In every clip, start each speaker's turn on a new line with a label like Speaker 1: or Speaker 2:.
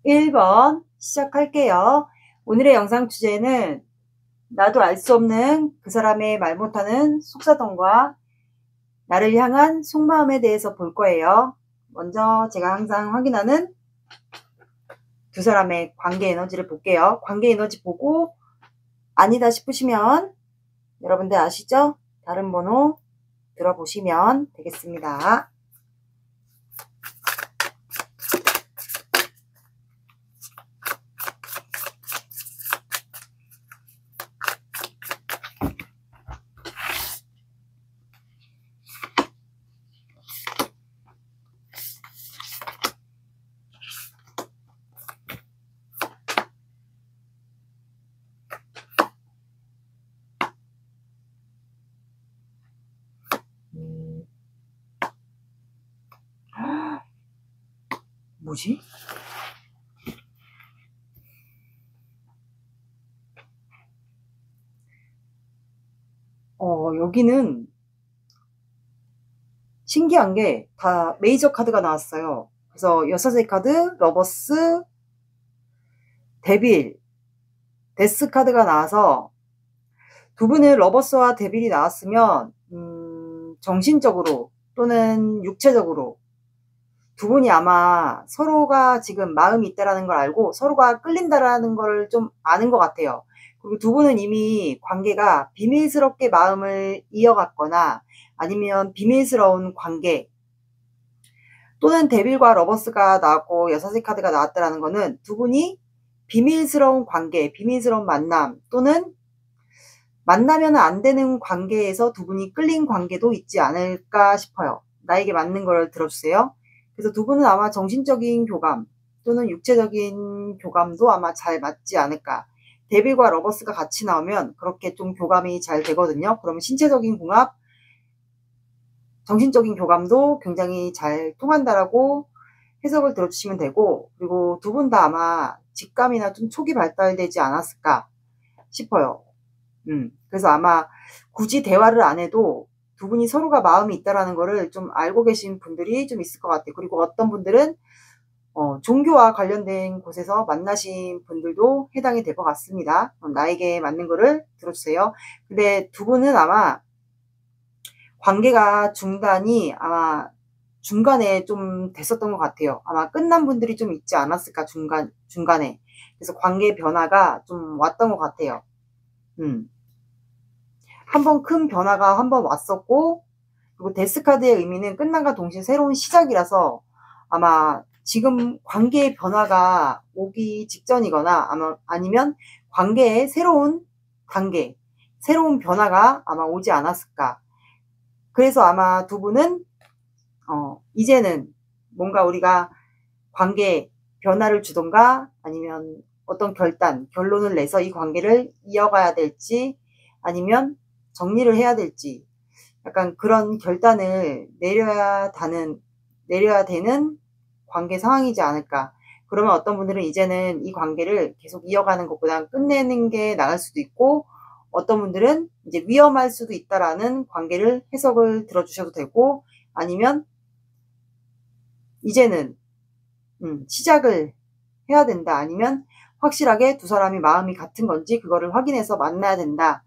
Speaker 1: 1번 시작할게요. 오늘의 영상 주제는 나도 알 수 없는 그 사람의 말 못하는 속사정과 나를 향한 속마음에 대해서 볼 거예요. 먼저 제가 항상 확인하는 두 사람의 관계 에너지를 볼게요. 관계 에너지 보고 아니다 싶으시면 여러분들 아시죠? 다른 번호 들어보시면 되겠습니다. 뭐지? 여기는 신기한 게 다 메이저 카드가 나왔어요. 그래서 여섯의 카드, 러버스, 데빌, 데스 카드가 나와서 두 분의 러버스와 데빌이 나왔으면 정신적으로 또는 육체적으로 두 분이 아마 서로가 지금 마음이 있다라는 걸 알고 서로가 끌린다라는 걸 좀 아는 것 같아요. 그리고 두 분은 이미 관계가 비밀스럽게 마음을 이어갔거나 아니면 비밀스러운 관계 또는 데빌과 러버스가 나왔고 여섯의 카드가 나왔다라는 거는 두 분이 비밀스러운 관계, 비밀스러운 만남 또는 만나면 안 되는 관계에서 두 분이 끌린 관계도 있지 않을까 싶어요. 나에게 맞는 걸 들어주세요. 그래서 두 분은 아마 정신적인 교감 또는 육체적인 교감도 아마 잘 맞지 않을까. 데빌과 러버스가 같이 나오면 그렇게 좀 교감이 잘 되거든요. 그러면 신체적인 궁합, 정신적인 교감도 굉장히 잘 통한다라고 해석을 들어주시면 되고, 그리고 두 분 다 아마 직감이나 좀 촉이 발달되지 않았을까 싶어요. 그래서 아마 굳이 대화를 안 해도 두 분이 서로가 마음이 있다라는 거를 좀 알고 계신 분들이 좀 있을 것 같아요. 그리고 어떤 분들은 종교와 관련된 곳에서 만나신 분들도 해당이 될 것 같습니다. 나에게 맞는 거를 들어주세요. 근데 두 분은 아마 관계가 중단이 아마 중간에 좀 됐었던 것 같아요. 아마 끝난 분들이 좀 있지 않았을까, 중간에. 그래서 관계 변화가 좀 왔던 것 같아요. 한번 큰 변화가 한번 왔었고, 그리고 데스카드의 의미는 끝남과 동시에 새로운 시작이라서 아마 지금 관계의 변화가 오기 직전이거나 아니면 관계의 새로운 단계, 새로운 변화가 아마 오지 않았을까. 그래서 아마 두 분은 이제는 뭔가 우리가 관계에 변화를 주던가 아니면 어떤 결론을 내서 이 관계를 이어가야 될지 아니면 정리를 해야 될지 약간 그런 결단을 내려야 되는 관계 상황이지 않을까. 그러면 어떤 분들은 이제는 이 관계를 계속 이어가는 것보다 끝내는 게 나을 수도 있고, 어떤 분들은 이제 위험할 수도 있다라는 관계를 해석을 들어주셔도 되고, 아니면 이제는 시작을 해야 된다. 아니면 확실하게 두 사람이 마음이 같은 건지 그거를 확인해서 만나야 된다.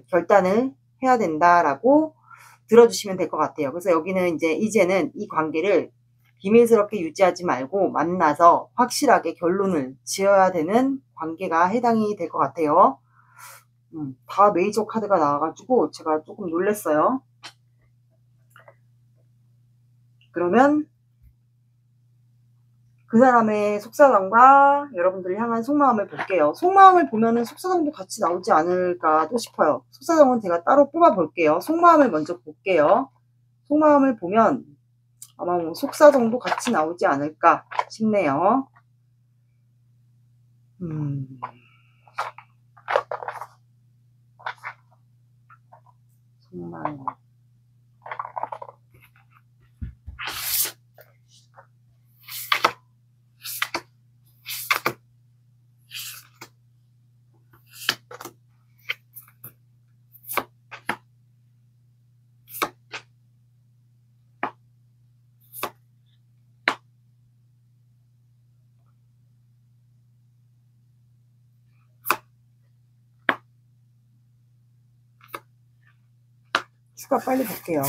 Speaker 1: 결단을 해야 된다라고 들어주시면 될 것 같아요. 그래서 여기는 이제는 이 관계를 비밀스럽게 유지하지 말고 만나서 확실하게 결론을 지어야 되는 관계가 해당이 될 것 같아요. 다 메이저 카드가 나와가지고 제가 조금 놀랐어요. 그러면 그 사람의 속사정과 여러분들을 향한 속마음을 볼게요. 속마음을 보면은 속사정도 같이 나오지 않을까도 싶어요. 속사정은 제가 따로 뽑아 볼게요. 속마음을 먼저 볼게요. 속마음을 보면 아마 뭐 속사정도 같이 나오지 않을까 싶네요. 속마음. 추가 빨리 볼게요.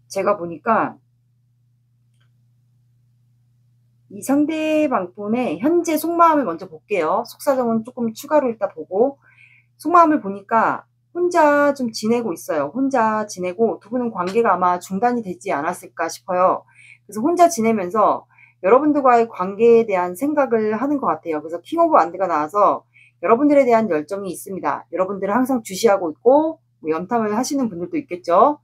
Speaker 1: 제가 보니까 이 상대방 분의 현재 속마음을 먼저 볼게요. 속사정은 조금 추가로 이따 보고, 속마음을 보니까 혼자 좀 지내고 있어요. 혼자 지내고 두 분은 관계가 아마 중단이 되지 않았을까 싶어요. 그래서 혼자 지내면서 여러분들과의 관계에 대한 생각을 하는 것 같아요. 그래서 킹 오브 완드가 나와서 여러분들에 대한 열정이 있습니다. 여러분들을 항상 주시하고 있고, 뭐 염탐을 하시는 분들도 있겠죠.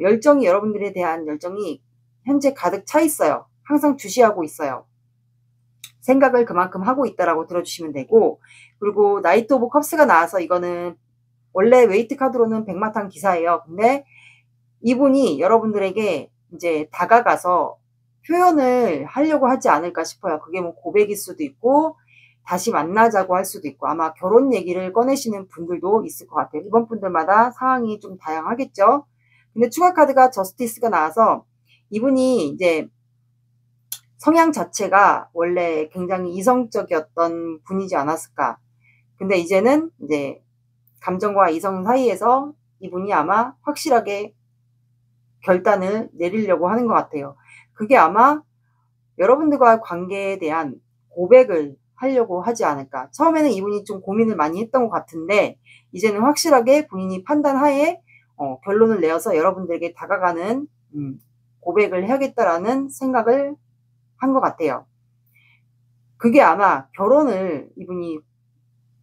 Speaker 1: 열정이, 여러분들에 대한 열정이 현재 가득 차 있어요. 항상 주시하고 있어요. 생각을 그만큼 하고 있다라고 들어주시면 되고, 그리고 나이트 오브 컵스가 나와서 이거는 원래 웨이트 카드로는 백마탄 기사예요. 근데 이분이 여러분들에게 이제 다가가서 표현을 하려고 하지 않을까 싶어요. 그게 뭐 고백일 수도 있고 다시 만나자고 할 수도 있고, 아마 결혼 얘기를 꺼내시는 분들도 있을 것 같아요. 이번 분들마다 상황이 좀 다양하겠죠. 근데 추가 카드가 저스티스가 나와서 이분이 이제 성향 자체가 원래 굉장히 이성적이었던 분이지 않았을까. 근데 이제는 이제 감정과 이성 사이에서 이분이 아마 확실하게 결단을 내리려고 하는 것 같아요. 그게 아마 여러분들과의 관계에 대한 고백을 하려고 하지 않을까. 처음에는 이분이 좀 고민을 많이 했던 것 같은데 이제는 확실하게 본인이 판단하에 결론을 내어서 여러분들에게 다가가는 고백을 해야겠다라는 생각을 한 것 같아요. 그게 아마 결혼을 이분이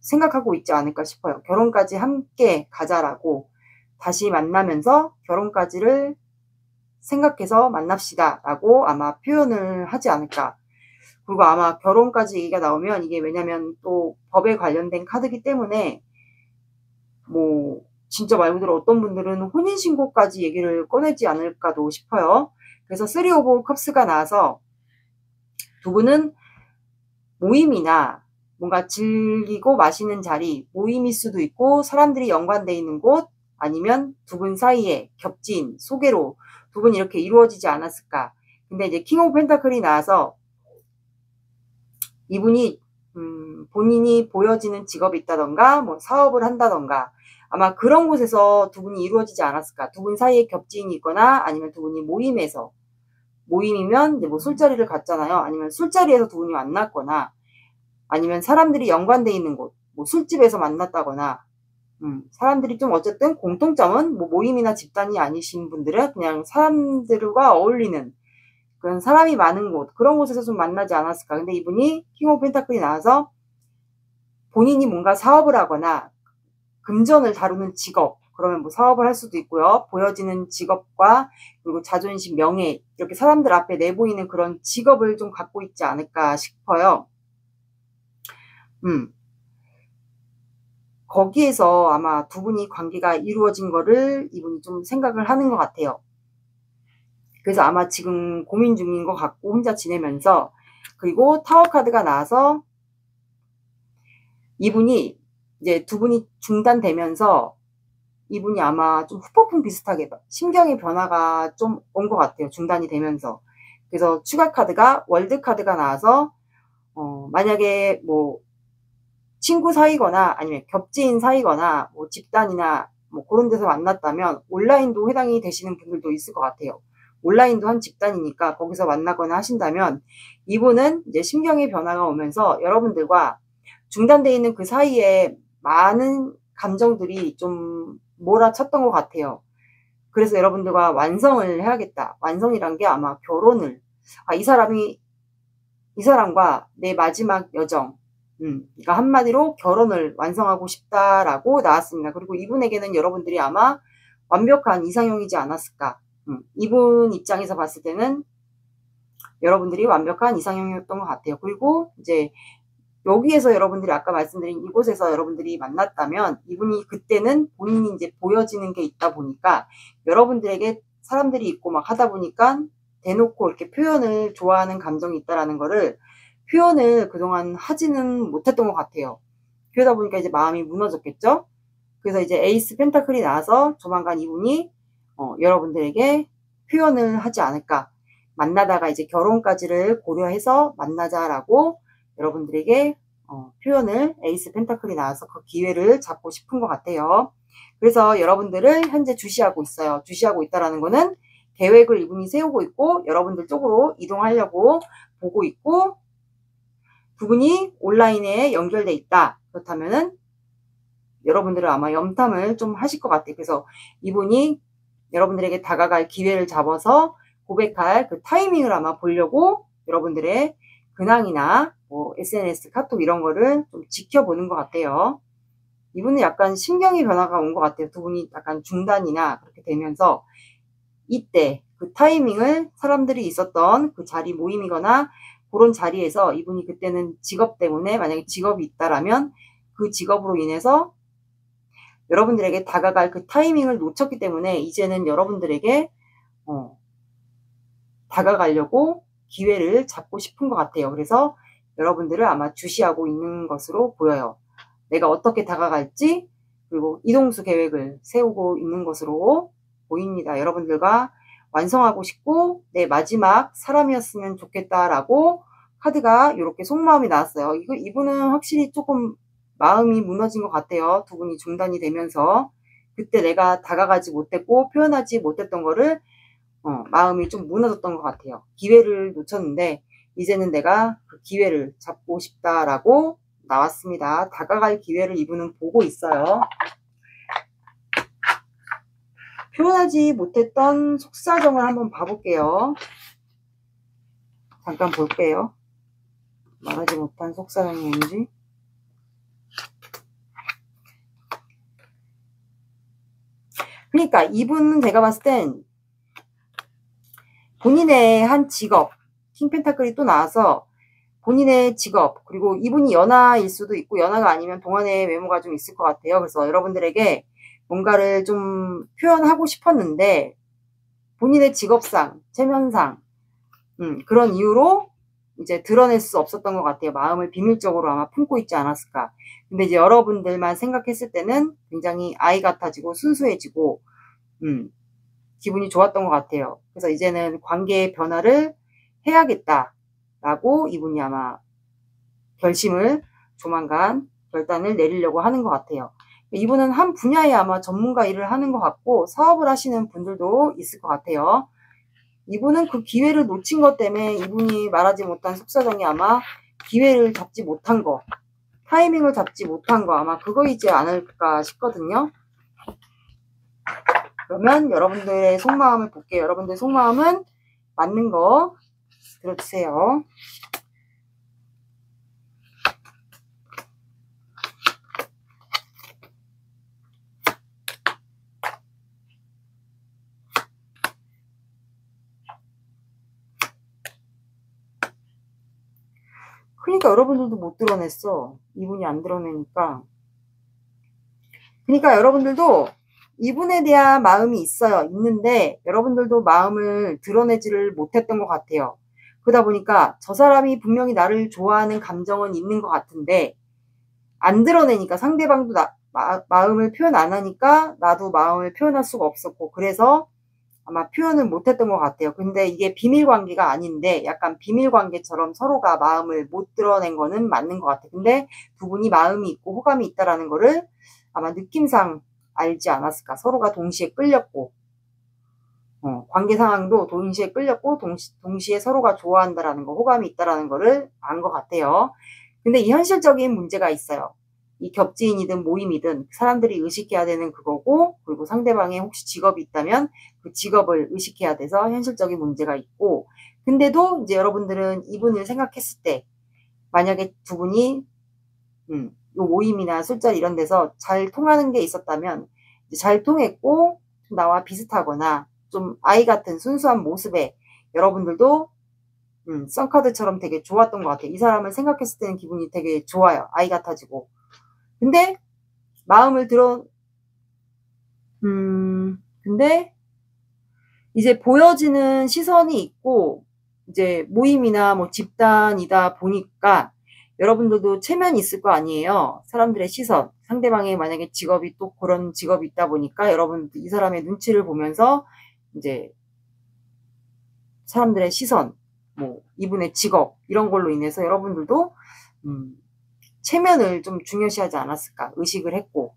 Speaker 1: 생각하고 있지 않을까 싶어요. 결혼까지 함께 가자라고, 다시 만나면서 결혼까지를 생각해서 만납시다 라고 아마 표현을 하지 않을까. 그리고 아마 결혼까지 얘기가 나오면 이게 왜냐면 또 법에 관련된 카드이기 때문에 뭐 진짜 말 그대로 어떤 분들은 혼인신고까지 얘기를 꺼내지 않을까도 싶어요. 그래서 3 오브 컵스가 나와서 두 분은 모임이나 뭔가 즐기고 마시는 자리, 모임일 수도 있고 사람들이 연관되어 있는 곳, 아니면 두 분 사이에 겹친 소개로 두 분 이렇게 이루어지지 않았을까. 근데 이제 킹 오브 펜타클이 나와서 이분이 본인이 보여지는 직업이 있다던가 뭐 사업을 한다던가 아마 그런 곳에서 두 분이 이루어지지 않았을까. 두 분 사이에 겹친이 있거나 아니면 두 분이 모임에서, 모임이면 이제 뭐 술자리를 갔잖아요. 아니면 술자리에서 두 분이 만났거나 아니면 사람들이 연관돼 있는 곳, 뭐 술집에서 만났다거나, 사람들이 좀 어쨌든 공통점은 뭐 모임이나 집단이 아니신 분들은 그냥 사람들과 어울리는 그런 사람이 많은 곳, 그런 곳에서 좀 만나지 않았을까. 근데 이분이 킹 오브 펜타클이 나와서 본인이 뭔가 사업을 하거나 금전을 다루는 직업, 그러면 뭐 사업을 할 수도 있고요. 보여지는 직업과 그리고 자존심, 명예, 이렇게 사람들 앞에 내보이는 그런 직업을 좀 갖고 있지 않을까 싶어요. 거기에서 아마 두 분이 관계가 이루어진 거를 이분이 좀 생각을 하는 것 같아요. 그래서 아마 지금 고민 중인 것 같고 혼자 지내면서, 그리고 타워 카드가 나와서 이분이 이제 두 분이 중단되면서 이분이 아마 좀 후폭풍 비슷하게 심경의 변화가 좀 온 것 같아요. 중단이 되면서. 그래서 추가 카드가 월드 카드가 나와서 만약에 뭐 친구 사이거나 아니면 겹지인 사이거나 뭐 집단이나 뭐 그런 데서 만났다면 온라인도 해당이 되시는 분들도 있을 것 같아요. 온라인도 한 집단이니까 거기서 만나거나 하신다면 이분은 이제 심경의 변화가 오면서 여러분들과 중단되어 있는 그 사이에 많은 감정들이 좀 몰아쳤던 것 같아요. 그래서 여러분들과 완성을 해야겠다. 완성이란 게 아마 결혼을, 이 사람과 내 마지막 여정, 그러니까 한마디로 결혼을 완성하고 싶다라고 나왔습니다. 그리고 이분에게는 여러분들이 아마 완벽한 이상형이지 않았을까. 이분 입장에서 봤을 때는 여러분들이 완벽한 이상형이었던 것 같아요. 그리고 이제 여기에서 여러분들이 아까 말씀드린 이곳에서 여러분들이 만났다면 이분이 그때는 본인이 이제 보여지는 게 있다 보니까 여러분들에게 사람들이 있고 막 하다 보니까 대놓고 이렇게 표현을 좋아하는 감정이 있다라는 거를 표현을 그동안 하지는 못했던 것 같아요. 그러다 보니까 이제 마음이 무너졌겠죠? 그래서 이제 에이스 펜타클이 나와서 조만간 이분이 여러분들에게 표현을 하지 않을까. 만나다가 이제 결혼까지를 고려해서 만나자라고 여러분들에게 표현을 에이스 펜타클이 나와서 그 기회를 잡고 싶은 것 같아요. 그래서 여러분들을 현재 주시하고 있어요. 주시하고 있다라는 거는 계획을 이분이 세우고 있고 여러분들 쪽으로 이동하려고 보고 있고 두 분이 온라인에 연결돼 있다. 그렇다면은 여러분들은 아마 염탐을 좀 하실 것 같아요. 그래서 이분이 여러분들에게 다가갈 기회를 잡아서 고백할 그 타이밍을 아마 보려고 여러분들의 근황이나 뭐 SNS, 카톡 이런 거를 좀 지켜보는 것 같아요. 이분은 약간 심경의 변화가 온 것 같아요. 두 분이 약간 중단이나 그렇게 되면서 이때 그 타이밍을 사람들이 있었던 그 자리 모임이거나 그런 자리에서 이분이 그때는 직업 때문에 만약에 직업이 있다라면 그 직업으로 인해서 여러분들에게 다가갈 그 타이밍을 놓쳤기 때문에 이제는 여러분들에게 다가가려고 기회를 잡고 싶은 것 같아요. 그래서 여러분들을 아마 주시하고 있는 것으로 보여요. 내가 어떻게 다가갈지 그리고 이동수 계획을 세우고 있는 것으로 보입니다. 여러분들과 완성하고 싶고 내 마지막 사람이었으면 좋겠다라고 카드가 이렇게 속마음이 나왔어요. 이분은 확실히 조금 마음이 무너진 것 같아요. 두 분이 중단이 되면서 그때 내가 다가가지 못했고 표현하지 못했던 거를 마음이 좀 무너졌던 것 같아요. 기회를 놓쳤는데 이제는 내가 그 기회를 잡고 싶다라고 나왔습니다. 다가갈 기회를 이분은 보고 있어요. 표현하지 못했던 속사정을 한번 봐볼게요. 잠깐 볼게요. 말하지 못한 속사정이 뭔지. 그러니까 이분은 제가 봤을 땐 본인의 한 직업, 킹펜타클이 또 나와서 본인의 직업, 그리고 이분이 연하일 수도 있고 연하가 아니면 동안의 외모가 좀 있을 것 같아요. 그래서 여러분들에게 뭔가를 좀 표현하고 싶었는데 본인의 직업상, 체면상 그런 이유로 이제 드러낼 수 없었던 것 같아요. 마음을 비밀적으로 아마 품고 있지 않았을까. 근데 이제 여러분들만 생각했을 때는 굉장히 아이 같아지고 순수해지고 기분이 좋았던 것 같아요. 그래서 이제는 관계의 변화를 해야겠다라고 이분이 아마 결심을 조만간 결단을 내리려고 하는 것 같아요. 이분은 한 분야에 아마 전문가 일을 하는 것 같고 사업을 하시는 분들도 있을 것 같아요. 이분은 그 기회를 놓친 것 때문에 이분이 말하지 못한 속사정이 아마 기회를 잡지 못한 거, 타이밍을 잡지 못한 거 아마 그거이지 않을까 싶거든요. 그러면 여러분들의 속마음을 볼게요. 여러분들의 속마음은 맞는 거 들어주세요. 그러니까 여러분들도 못 드러냈어. 이분이 안 드러내니까. 그러니까 여러분들도 이분에 대한 마음이 있어요. 있는데 여러분들도 마음을 드러내지를 못했던 것 같아요. 그러다 보니까 저 사람이 분명히 나를 좋아하는 감정은 있는 것 같은데 안 드러내니까 상대방도 마음을 표현 안 하니까 나도 마음을 표현할 수가 없었고 그래서 아마 표현을 못했던 것 같아요. 근데 이게 비밀관계가 아닌데 약간 비밀관계처럼 서로가 마음을 못 드러낸 거는 맞는 것 같아요. 근데 두 분이 마음이 있고 호감이 있다라는 거를 아마 느낌상 알지 않았을까. 서로가 동시에 끌렸고 관계 상황도 동시에 끌렸고 동시에 서로가 좋아한다라는 거, 호감이 있다라는 거를 안 것 같아요. 근데 이 현실적인 문제가 있어요. 이 겹지인이든 모임이든 사람들이 의식해야 되는 그거고, 그리고 상대방의 혹시 직업이 있다면 그 직업을 의식해야 돼서 현실적인 문제가 있고, 근데도 이제 여러분들은 이분을 생각했을 때 만약에 두 분이 요 모임이나 술자리 이런 데서 잘 통하는 게 있었다면 잘 통했고 나와 비슷하거나 좀 아이 같은 순수한 모습에 여러분들도 썬카드처럼 되게 좋았던 것 같아요. 이 사람을 생각했을 때는 기분이 되게 좋아요. 아이 같아지고. 근데 마음을 들어 근데 이제 보여지는 시선이 있고 이제 모임이나 뭐 집단이다 보니까 여러분들도 체면이 있을 거 아니에요. 사람들의 시선, 상대방의 만약에 직업이 또 그런 직업이 있다 보니까 여러분 이 사람의 눈치를 보면서 이제 사람들의 시선, 뭐 이분의 직업 이런 걸로 인해서 여러분들도 체면을 좀 중요시하지 않았을까 의식을 했고,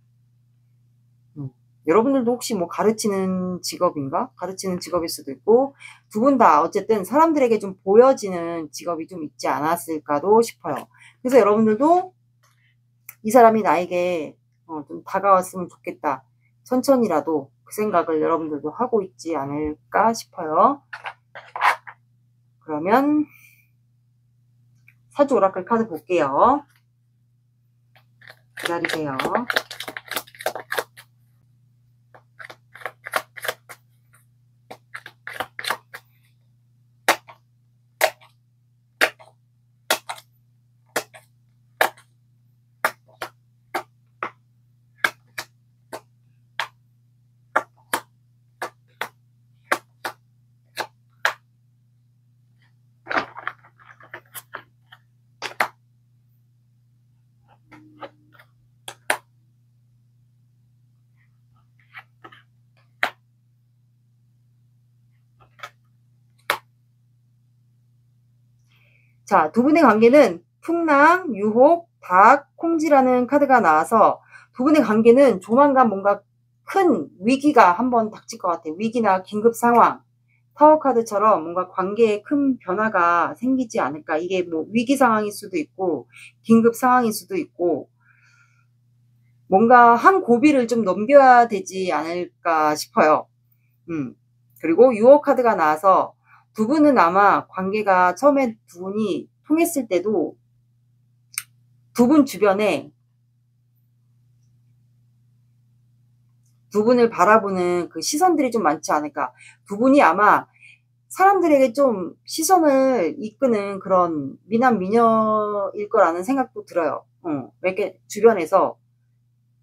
Speaker 1: 여러분들도 혹시 뭐 가르치는 직업인가? 가르치는 직업일 수도 있고, 두 분 다 어쨌든 사람들에게 좀 보여지는 직업이 좀 있지 않았을까도 싶어요. 그래서 여러분들도 이 사람이 나에게 좀 다가왔으면 좋겠다. 천천히라도 그 생각을 여러분들도 하고 있지 않을까 싶어요. 그러면 사주 오라클 카드 볼게요. 기다리세요. 자, 두 분의 관계는 풍랑, 유혹, 닭, 콩지라는 카드가 나와서 두 분의 관계는 조만간 뭔가 큰 위기가 한번 닥칠 것 같아요. 위기나 긴급 상황. 타워 카드처럼 뭔가 관계에 큰 변화가 생기지 않을까. 이게 뭐 위기 상황일 수도 있고 긴급 상황일 수도 있고 뭔가 한 고비를 좀 넘겨야 되지 않을까 싶어요. 그리고 유혹 카드가 나와서 두 분은 아마 관계가 처음에 두 분이 통했을 때도 두 분 주변에 두 분을 바라보는 그 시선들이 좀 많지 않을까. 두 분이 아마 사람들에게 좀 시선을 이끄는 그런 미남 미녀일 거라는 생각도 들어요. 왜 이렇게 주변에서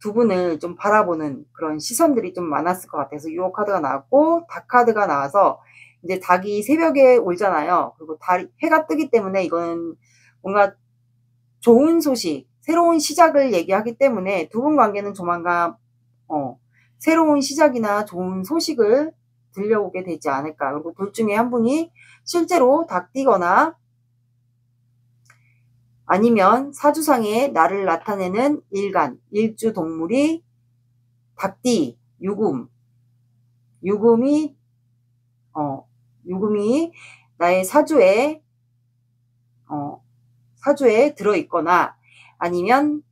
Speaker 1: 두 분을 좀 바라보는 그런 시선들이 좀 많았을 것 같아서 유혹 카드가 나왔고, 닭 카드가 나와서 이제 닭이 새벽에 올잖아요. 그리고 해가 뜨기 때문에 이건 뭔가 좋은 소식, 새로운 시작을 얘기하기 때문에 두 분 관계는 조만간 새로운 시작이나 좋은 소식을 들려오게 되지 않을까. 그리고 둘 중에 한 분이 실제로 닭띠거나 아니면 사주상에 나를 나타내는 일간, 일주 동물이 닭띠, 유금이 나의 사주에 들어있거나 아니면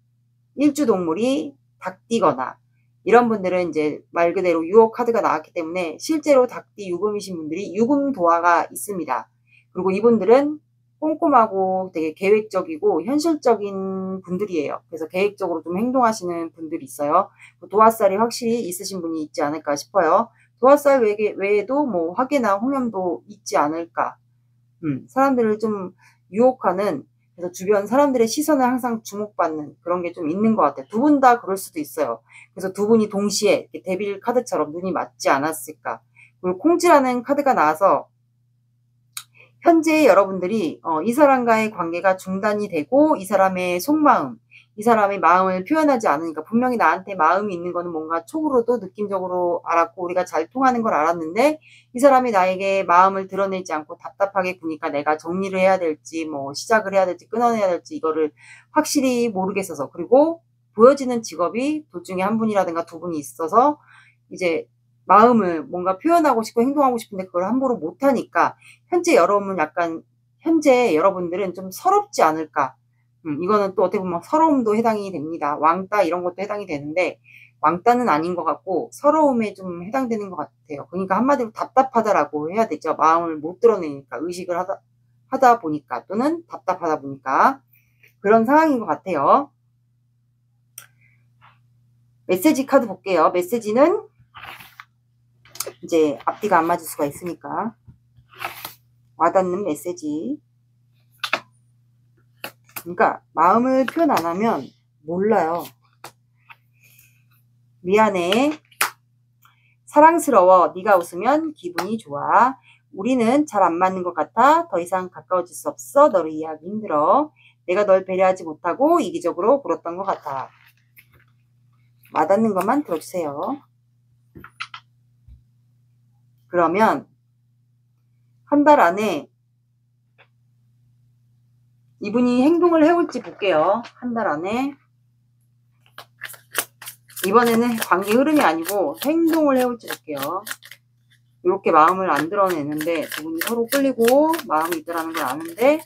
Speaker 1: 일주 동물이 닭띠거나 이런 분들은 이제 말 그대로 유혹 카드가 나왔기 때문에 실제로 닭띠 유금이신 분들이 유금 도화가 있습니다. 그리고 이분들은 꼼꼼하고 되게 계획적이고 현실적인 분들이에요. 그래서 계획적으로 좀 행동하시는 분들이 있어요. 도화살이 확실히 있으신 분이 있지 않을까 싶어요. 도화살 외에도 뭐 화개나 홍염도 있지 않을까. 사람들을 좀 유혹하는, 그래서 주변 사람들의 시선을 항상 주목받는 그런 게 좀 있는 것 같아요. 두 분 다 그럴 수도 있어요. 그래서 두 분이 동시에 데빌 카드처럼 눈이 맞지 않았을까. 그리고 콩지라는 카드가 나와서 현재 여러분들이 이 사람과의 관계가 중단이 되고 이 사람의 속마음, 이 사람의 마음을 표현하지 않으니까 분명히 나한테 마음이 있는 거는 뭔가 촉으로도 느낌적으로 알았고 우리가 잘 통하는 걸 알았는데 이 사람이 나에게 마음을 드러내지 않고 답답하게 구니까 내가 정리를 해야 될지 뭐 시작을 해야 될지 끊어내야 될지 이거를 확실히 모르겠어서, 그리고 보여지는 직업이 둘 중에 한 분이라든가 두 분이 있어서 이제 마음을 뭔가 표현하고 싶고 행동하고 싶은데 그걸 함부로 못하니까 현재 여러분들은 좀 서럽지 않을까. 이거는 또 어떻게 보면 서러움도 해당이 됩니다. 왕따 이런 것도 해당이 되는데 왕따는 아닌 것 같고 서러움에 좀 해당되는 것 같아요. 그러니까 한마디로 답답하다라고 해야 되죠. 마음을 못 드러내니까 의식을 하다 보니까 또는 답답하다 보니까 그런 상황인 것 같아요. 메시지 카드 볼게요. 메시지는 이제 앞뒤가 안 맞을 수가 있으니까 와닿는 메시지. 그러니까 마음을 표현 안 하면 몰라요. 미안해. 사랑스러워. 네가 웃으면 기분이 좋아. 우리는 잘 안 맞는 것 같아. 더 이상 가까워질 수 없어. 너를 이해하기 힘들어. 내가 널 배려하지 못하고 이기적으로 굴었던 것 같아. 와닿는 것만 들어주세요. 그러면 한 달 안에 이분이 행동을 해올지 볼게요. 한 달 안에. 이번에는 관계 흐름이 아니고 행동을 해올지 볼게요. 이렇게 마음을 안 드러내는데 두 분이 서로 끌리고 마음이 있다는 걸 아는데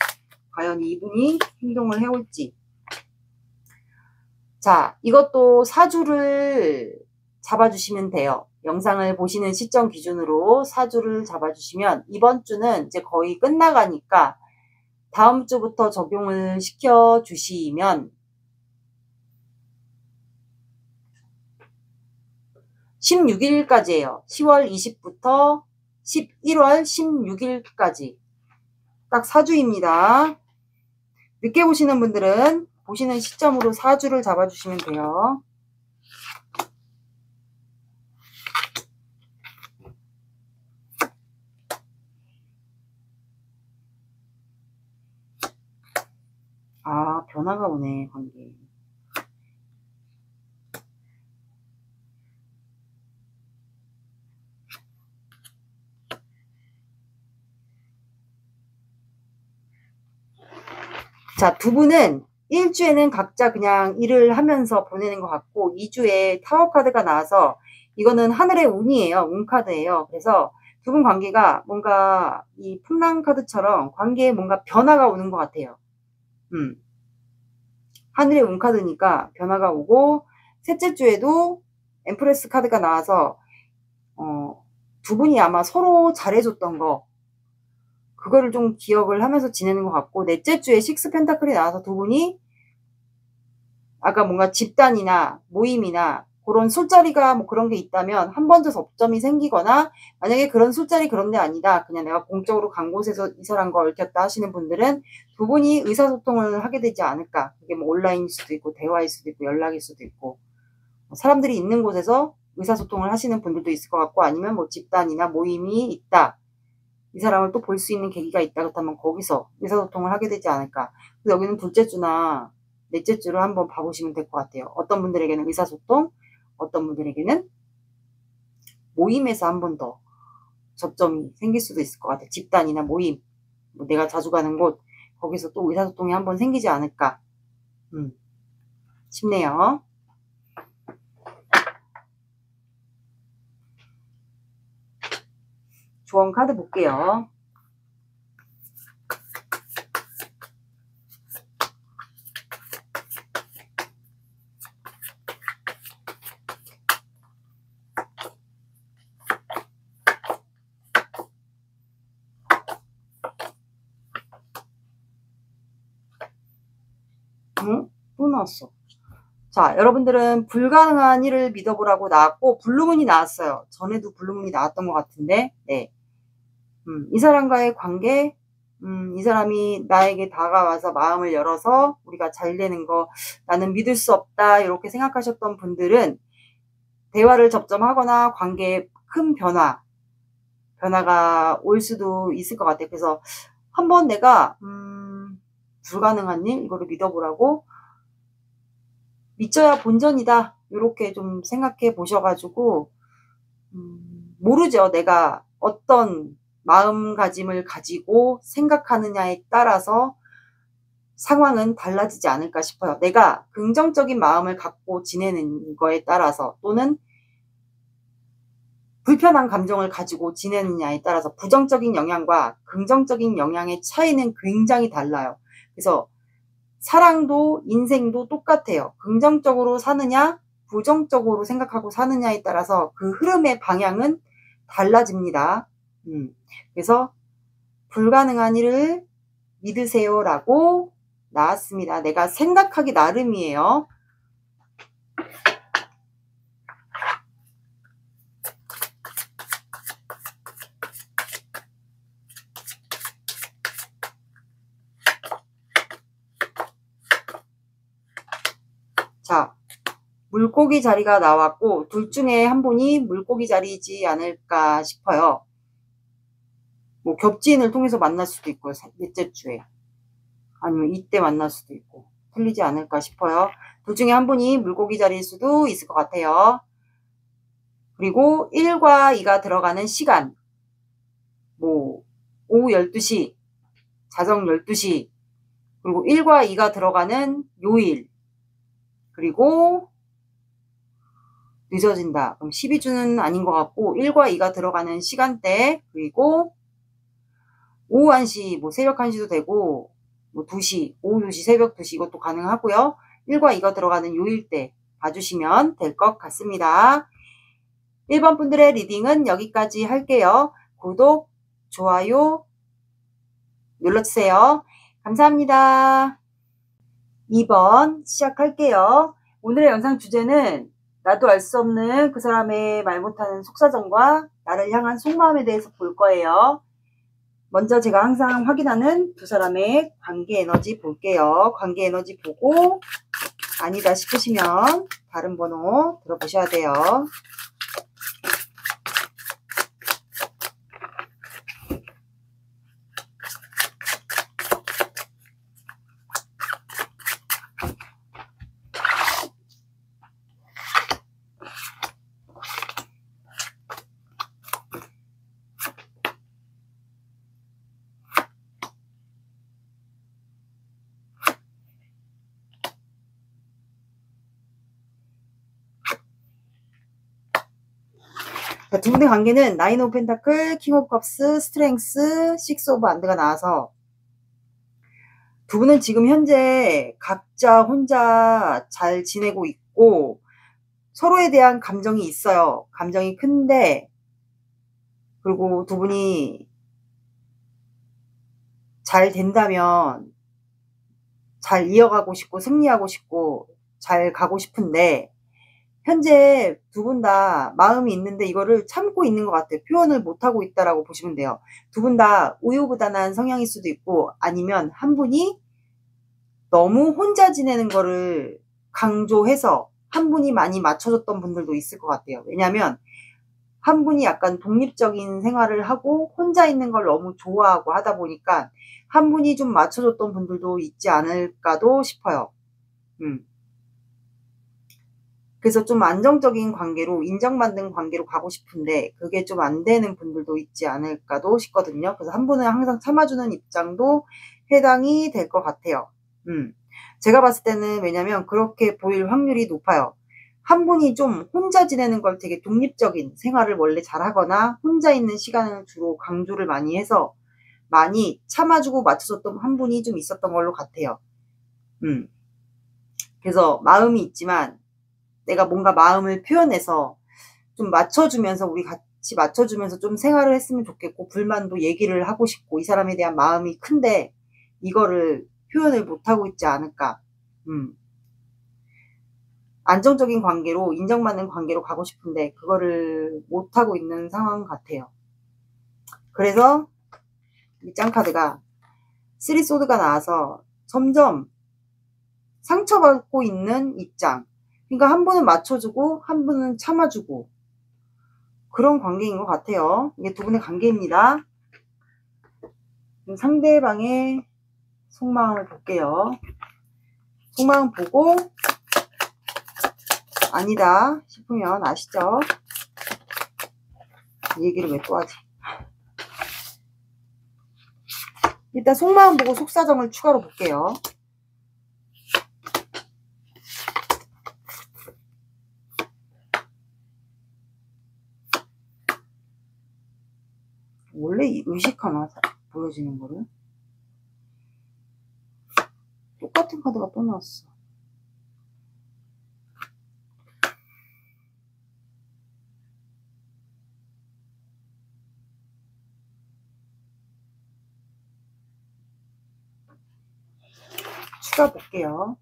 Speaker 1: 과연 이분이 행동을 해올지. 자, 이것도 사주를 잡아주시면 돼요. 영상을 보시는 시점 기준으로 사주를 잡아주시면 이번 주는 이제 거의 끝나가니까 다음 주부터 적용을 시켜주시면 16일까지예요. 10월 20부터 11월 16일까지 딱 사주입니다. 늦게 보시는 분들은 보시는 시점으로 사주를 잡아주시면 돼요. 아, 변화가 오네, 관계. 자, 두 분은 1주에는 각자 그냥 일을 하면서 보내는 것 같고 2주에 타워 카드가 나와서 이거는 하늘의 운이에요. 운 카드예요. 그래서 두 분 관계가 뭔가 이 풍랑 카드처럼 관계에 뭔가 변화가 오는 것 같아요. 하늘의 운 카드니까 변화가 오고 셋째 주에도 엠프레스 카드가 나와서 두 분이 아마 서로 잘해줬던 거 그거를 좀 기억을 하면서 지내는 것 같고 넷째 주에 식스 펜타클이 나와서 두 분이 아까 뭔가 집단이나 모임이나 그런 술자리가 뭐 그런 게 있다면 한 번 더 접점이 생기거나 만약에 그런 술자리 그런 데 아니다. 그냥 내가 공적으로 간 곳에서 이 사람과 얽혔다 하시는 분들은 두 분이 의사소통을 하게 되지 않을까. 그게 뭐 온라인일 수도 있고 대화일 수도 있고 연락일 수도 있고 사람들이 있는 곳에서 의사소통을 하시는 분들도 있을 것 같고 아니면 뭐 집단이나 모임이 있다. 이 사람을 또 볼 수 있는 계기가 있다. 그렇다면 거기서 의사소통을 하게 되지 않을까. 그래서 여기는 둘째 주나 넷째 주를 한번 봐보시면 될 것 같아요. 어떤 분들에게는 의사소통, 어떤 분들에게는 모임에서 한 번 더 접점이 생길 수도 있을 것 같아요. 집단이나 모임, 뭐 내가 자주 가는 곳, 거기서 또 의사소통이 한번 생기지 않을까 싶네요. 조언 카드 볼게요. 또 나왔어. 자, 여러분들은 불가능한 일을 믿어보라고 나왔고 블루문이 나왔어요. 전에도 블루문이 나왔던 것 같은데 네. 이 사람과의 관계 이 사람이 나에게 다가와서 마음을 열어서 우리가 잘 되는 거 나는 믿을 수 없다 이렇게 생각하셨던 분들은 대화를 접점하거나 관계에 큰 변화가 올 수도 있을 것 같아요. 그래서 한번 내가 불가능한 일 이거를 믿어보라고 믿져야 본전이다 이렇게 좀 생각해 보셔가지고 모르죠. 내가 어떤 마음가짐을 가지고 생각하느냐에 따라서 상황은 달라지지 않을까 싶어요. 내가 긍정적인 마음을 갖고 지내는 거에 따라서 또는 불편한 감정을 가지고 지내느냐에 따라서 부정적인 영향과 긍정적인 영향의 차이는 굉장히 달라요. 그래서 사랑도 인생도 똑같아요. 긍정적으로 사느냐 부정적으로 생각하고 사느냐에 따라서 그 흐름의 방향은 달라집니다. 그래서 불가능한 일을 믿으세요 라고 나왔습니다. 내가 생각하기 나름이에요. 자, 물고기 자리가 나왔고 둘 중에 한 분이 물고기 자리이지 않을까 싶어요. 뭐 겹지인을 통해서 만날 수도 있고요. 넷째 주에. 아니면 이때 만날 수도 있고 틀리지 않을까 싶어요. 둘 중에 한 분이 물고기 자리일 수도 있을 것 같아요. 그리고 1과 2가 들어가는 시간, 뭐 오후 12시, 자정 12시, 그리고 1과 2가 들어가는 요일, 그리고 늦어진다. 그럼 12주는 아닌 것 같고 1과 2가 들어가는 시간대, 그리고 오후 1시, 뭐 새벽 1시도 되고 뭐 2시, 오후 2시, 새벽 2시 이것도 가능하고요. 1과 2가 들어가는 요일대 봐주시면 될 것 같습니다. 1번 분들의 리딩은 여기까지 할게요. 구독, 좋아요 눌러주세요. 감사합니다. 2번 시작할게요. 오늘의 영상 주제는 나도 알 수 없는 그 사람의 말 못하는 속사정과 나를 향한 속마음에 대해서 볼 거예요. 먼저 제가 항상 확인하는 두 사람의 관계 에너지 볼게요. 관계 에너지 보고 아니다 싶으시면 다른 번호 들어보셔야 돼요. 두 분의 관계는 나인 오브 펜타클, 킹 오브 컵스, 스트렝스, 식스 오브 안드가 나와서 두 분은 지금 현재 각자 혼자 잘 지내고 있고 서로에 대한 감정이 있어요. 감정이 큰데 그리고 두 분이 잘 된다면 잘 이어가고 싶고 승리하고 싶고 잘 가고 싶은데 현재 두 분 다 마음이 있는데 이거를 참고 있는 것 같아요. 표현을 못하고 있다라고 보시면 돼요. 두 분 다 우유부단한 성향일 수도 있고 아니면 한 분이 너무 혼자 지내는 거를 강조해서 한 분이 많이 맞춰줬던 분들도 있을 것 같아요. 왜냐하면 한 분이 약간 독립적인 생활을 하고 혼자 있는 걸 너무 좋아하고 하다 보니까 한 분이 좀 맞춰줬던 분들도 있지 않을까도 싶어요. 그래서 좀 안정적인 관계로 인정받는 관계로 가고 싶은데 그게 좀 안 되는 분들도 있지 않을까도 싶거든요. 그래서 한 분은 항상 참아주는 입장도 해당이 될 것 같아요. 제가 봤을 때는 왜냐면 그렇게 보일 확률이 높아요. 한 분이 좀 혼자 지내는 걸 되게 독립적인 생활을 원래 잘하거나 혼자 있는 시간을 주로 강조를 많이 해서 많이 참아주고 맞춰줬던 한 분이 좀 있었던 걸로 같아요. 그래서 마음이 있지만 내가 뭔가 마음을 표현해서 좀 맞춰주면서 우리 같이 맞춰주면서 좀 생활을 했으면 좋겠고 불만도 얘기를 하고 싶고 이 사람에 대한 마음이 큰데 이거를 표현을 못하고 있지 않을까. 안정적인 관계로 인정받는 관계로 가고 싶은데 그거를 못하고 있는 상황 같아요. 그래서 이 짱카드가 3소드가 나와서 점점 상처받고 있는 입장. 그러니까 한 분은 맞춰주고 한 분은 참아주고 그런 관계인 것 같아요. 이게 두 분의 관계입니다. 상대방의 속마음을 볼게요. 속마음 보고 아니다 싶으면 아시죠? 얘기를 왜 또 하지? 일단 속마음 보고 속사정을 추가로 볼게요. 원래 의식하나 보여지는 거를? 똑같아 똑같은 카드가 또 나왔어. 추가 볼게요.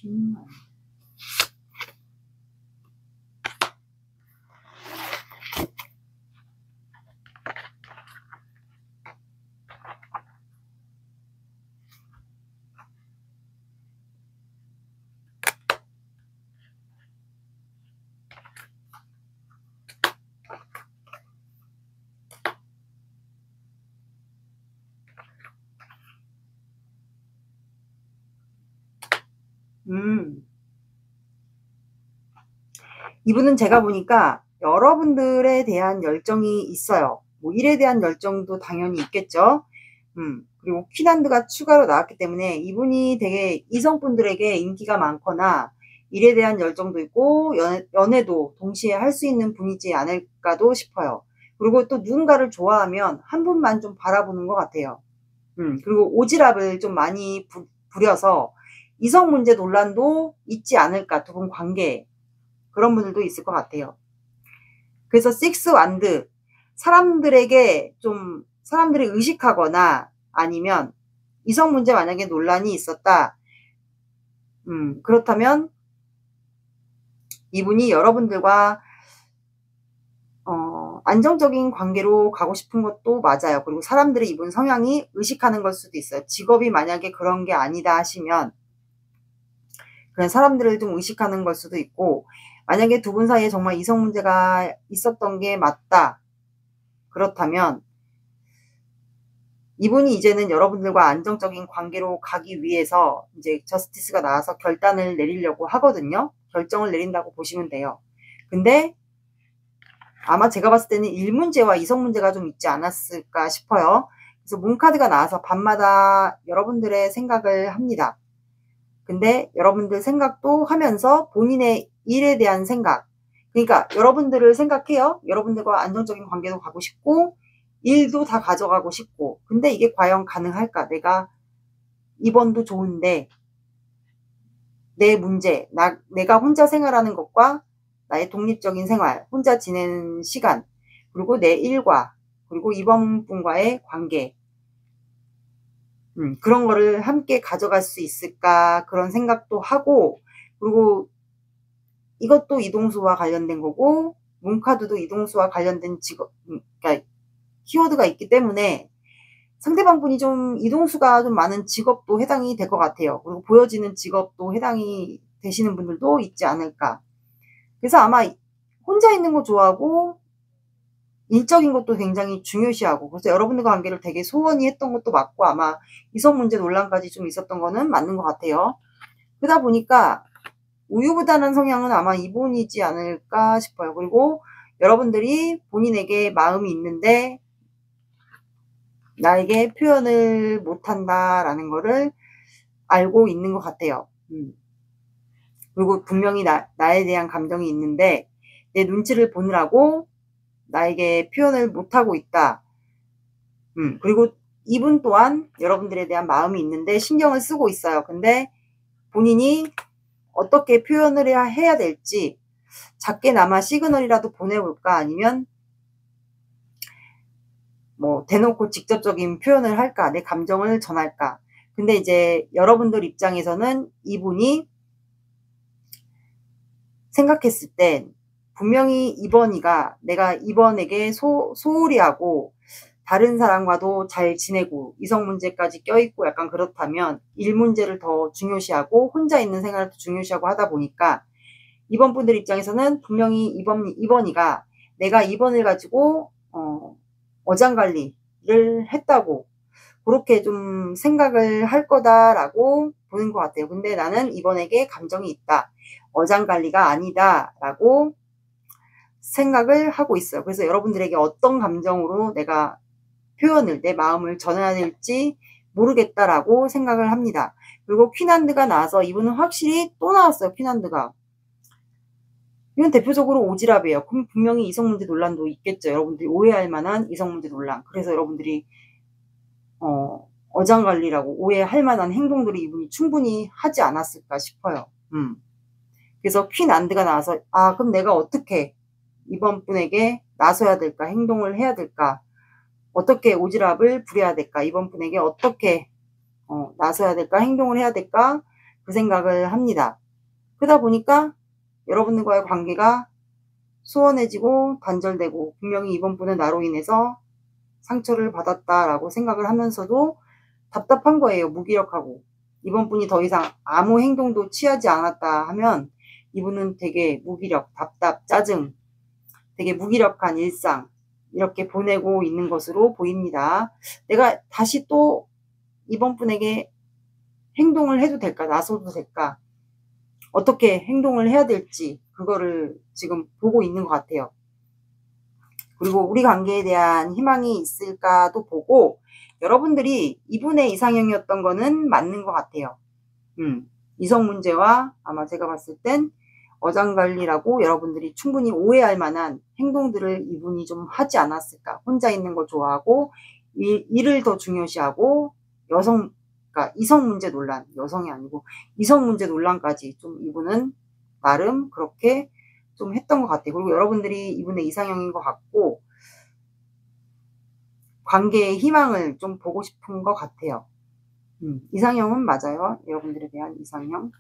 Speaker 1: 퀸만. 이분은 제가 보니까 여러분들에 대한 열정이 있어요. 뭐 일에 대한 열정도 당연히 있겠죠. 그리고 퀸핸드가 추가로 나왔기 때문에 이분이 되게 이성분들에게 인기가 많거나 일에 대한 열정도 있고 연애도 동시에 할 수 있는 분이지 않을까도 싶어요. 그리고 또 누군가를 좋아하면 한 분만 좀 바라보는 것 같아요. 그리고 오지랖을 좀 많이 부려서 이성 문제 논란도 있지 않을까, 두 분 관계에. 그런 분들도 있을 것 같아요. 그래서 식스 완드, 사람들에게 좀 사람들이 의식하거나 아니면 이성 문제 만약에 논란이 있었다. 그렇다면 이분이 여러분들과 안정적인 관계로 가고 싶은 것도 맞아요. 그리고 사람들이 이분 성향이 의식하는 걸 수도 있어요. 직업이 만약에 그런 게 아니다 하시면 그냥 사람들을 좀 의식하는 걸 수도 있고, 만약에 두 분 사이에 정말 이성 문제가 있었던 게 맞다. 그렇다면 이분이 이제는 여러분들과 안정적인 관계로 가기 위해서 이제 저스티스가 나와서 결단을 내리려고 하거든요. 결정을 내린다고 보시면 돼요. 근데 아마 제가 봤을 때는 일 문제와 이성 문제가 좀 있지 않았을까 싶어요. 그래서 문카드가 나와서 밤마다 여러분들의 생각을 합니다. 근데 여러분들 생각도 하면서 본인의 일에 대한 생각, 그러니까 여러분들을 생각해요. 여러분들과 안정적인 관계도 가고 싶고 일도 다 가져가고 싶고, 근데 이게 과연 가능할까? 내가 이번도 좋은데 내 문제, 내가 혼자 생활하는 것과 나의 독립적인 생활, 혼자 지내는 시간, 그리고 내 일과, 그리고 이번 분과의 관계, 그런 거를 함께 가져갈 수 있을까, 그런 생각도 하고, 그리고 이것도 이동수와 관련된 거고, 문카드도 이동수와 관련된 직업, 그러니까 키워드가 있기 때문에 상대방 분이 좀 이동수가 좀 많은 직업도 해당이 될 것 같아요. 그리고 보여지는 직업도 해당이 되시는 분들도 있지 않을까. 그래서 아마 혼자 있는 거 좋아하고 일적인 것도 굉장히 중요시하고, 그래서 여러분들과 관계를 되게 소원히 했던 것도 맞고, 아마 이성 문제 논란까지 좀 있었던 거는 맞는 것 같아요. 그러다 보니까 우유부단한 성향은 아마 이분이지 않을까 싶어요. 그리고 여러분들이 본인에게 마음이 있는데 나에게 표현을 못한다라는 거를 알고 있는 것 같아요. 그리고 분명히 나에 대한 감정이 있는데 내 눈치를 보느라고 나에게 표현을 못하고 있다. 그리고 이분 또한 여러분들에 대한 마음이 있는데 신경을 쓰고 있어요. 근데 본인이 어떻게 표현을 해야 될지, 작게나마 시그널이라도 보내볼까, 아니면 뭐 대놓고 직접적인 표현을 할까, 내 감정을 전할까. 근데 이제 여러분들 입장에서는 이분이 생각했을 땐 분명히 이번이가 내가 이번에게 소홀히 하고 다른 사람과도 잘 지내고 이성 문제까지 껴있고 약간 그렇다면 일 문제를 더 중요시하고 혼자 있는 생활을 더 중요시하고 하다 보니까 이번 분들 입장에서는 분명히 이번이가 내가 이번을 가지고 어장관리를 했다고 그렇게 좀 생각을 할 거다라고 보는 것 같아요. 근데 나는 이번에게 감정이 있다. 어장관리가 아니다 라고 생각을 하고 있어요. 그래서 여러분들에게 어떤 감정으로 내가 표현을 내 마음을 전해야 될지 모르겠다라고 생각을 합니다. 그리고 퀸한드가 나와서 이분은 확실히 또 나왔어요. 퀸한드가. 이건 대표적으로 오지랖이에요. 그럼 분명히 이성문제 논란도 있겠죠. 여러분들이 오해할 만한 이성문제 논란. 그래서 여러분들이 어장관리라고 오해할 만한 행동들을 이분이 충분히 하지 않았을까 싶어요. 그래서 퀸안드가 나와서 그럼 내가 어떻게 이번 분에게 나서야 될까? 행동을 해야 될까? 어떻게 오지랖을 부려야 될까? 이번 분에게 어떻게 나서야 될까? 행동을 해야 될까? 그 생각을 합니다. 그러다 보니까 여러분들과의 관계가 소원해지고 단절되고 분명히 이번 분은 나로 인해서 상처를 받았다라고 생각을 하면서도 답답한 거예요. 무기력하고. 이번 분이 더 이상 아무 행동도 취하지 않았다 하면 이분은 되게 무기력, 답답, 짜증, 되게 무기력한 일상 이렇게 보내고 있는 것으로 보입니다. 내가 다시 또 이번 분에게 행동을 해도 될까? 나서도 될까? 어떻게 행동을 해야 될지 그거를 지금 보고 있는 것 같아요. 그리고 우리 관계에 대한 희망이 있을까도 보고 여러분들이 이분의 이상형이었던 거는 맞는 것 같아요. 이성 문제와 아마 제가 봤을 땐 어장관리라고 여러분들이 충분히 오해할 만한 행동들을 이분이 좀 하지 않았을까. 혼자 있는 걸 좋아하고 일을 더 중요시하고 그러니까 이성 문제 논란, 여성이 아니고 이성 문제 논란까지 좀 이분은 나름 그렇게 좀 했던 것 같아요. 그리고 여러분들이 이분의 이상형인 것 같고 관계의 희망을 좀 보고 싶은 것 같아요. 이상형은 맞아요. 여러분들에 대한 이상형.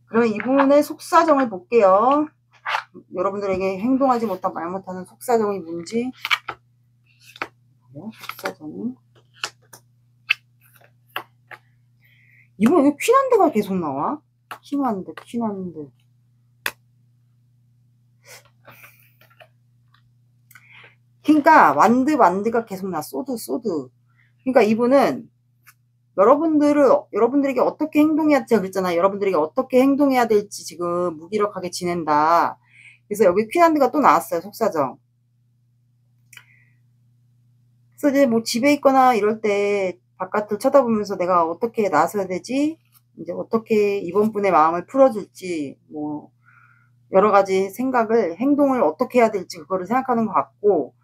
Speaker 1: 그러면 이분의 속사정을 볼게요. 여러분들에게 행동하지 못하고 말 못하는 속사정이 뭔지. 속사정이. 이분 왜 퀸한드가 계속 나와? 퀸한드. 그러니까 완드가 계속 나. 소드. 그러니까 이분은 여러분들에게 어떻게 행동해야 제가 그랬잖아요. 여러분들에게 어떻게 행동해야 될지 지금 무기력하게 지낸다. 그래서 여기 퀸한드가 또 나왔어요. 속사정. 그래서 이제 뭐 집에 있거나 이럴 때 바깥을 쳐다보면서 내가 어떻게 나서야 되지? 이제 어떻게 이번 분의 마음을 풀어줄지 뭐 여러 가지 행동을 어떻게 해야 될지 그거를 생각하는 것 같고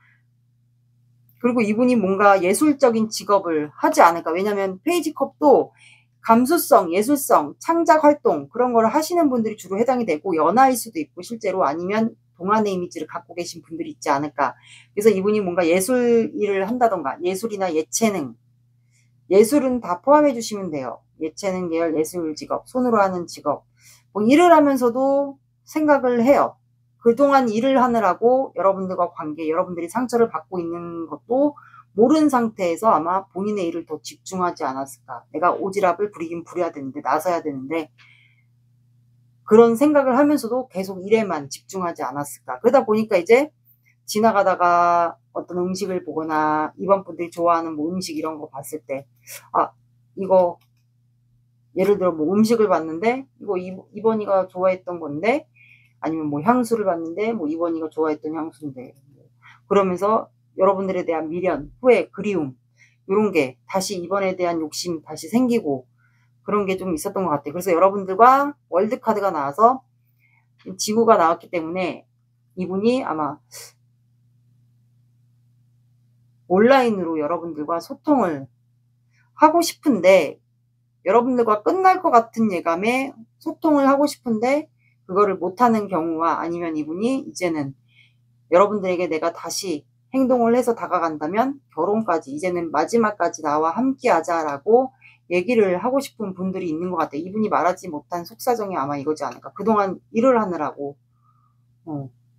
Speaker 1: 그리고 이분이 뭔가 예술적인 직업을 하지 않을까. 왜냐면 페이지 컵도 감수성, 예술성, 창작 활동 그런 걸 하시는 분들이 주로 해당이 되고 연하일 수도 있고 실제로 아니면 동안의 이미지를 갖고 계신 분들이 있지 않을까. 그래서 이분이 뭔가 예술 일을 한다던가 예술이나 예체능 예술은 다 포함해 주시면 돼요. 예체능 계열 예술 직업, 손으로 하는 직업 뭐 일을 하면서도 생각을 해요. 그동안 일을 하느라고 여러분들과 관계, 여러분들이 상처를 받고 있는 것도 모르는 상태에서 아마 본인의 일을 더 집중하지 않았을까. 내가 오지랖을 부리긴 부려야 되는데, 나서야 되는데 그런 생각을 하면서도 계속 일에만 집중하지 않았을까. 그러다 보니까 이제 지나가다가 어떤 음식을 보거나 이번 분들이 좋아하는 뭐 음식 이런 거 봤을 때 이거 예를 들어 뭐 음식을 봤는데 이거 이번이가 좋아했던 건데 아니면 뭐 향수를 봤는데 뭐 이번이가 좋아했던 향수인데 그러면서 여러분들에 대한 미련, 후회, 그리움 이런 게 다시 이번에 대한 욕심 다시 생기고 그런 게 좀 있었던 것 같아요. 그래서 여러분들과 월드카드가 나와서 지구가 나왔기 때문에 이분이 아마 온라인으로 여러분들과 소통을 하고 싶은데 여러분들과 끝날 것 같은 예감에 소통을 하고 싶은데 그거를 못하는 경우와 아니면 이분이 이제는 여러분들에게 내가 다시 행동을 해서 다가간다면 결혼까지 이제는 마지막까지 나와 함께 하자라고 얘기를 하고 싶은 분들이 있는 것 같아요. 이분이 말하지 못한 속사정이 아마 이거지 않을까. 그동안 일을 하느라고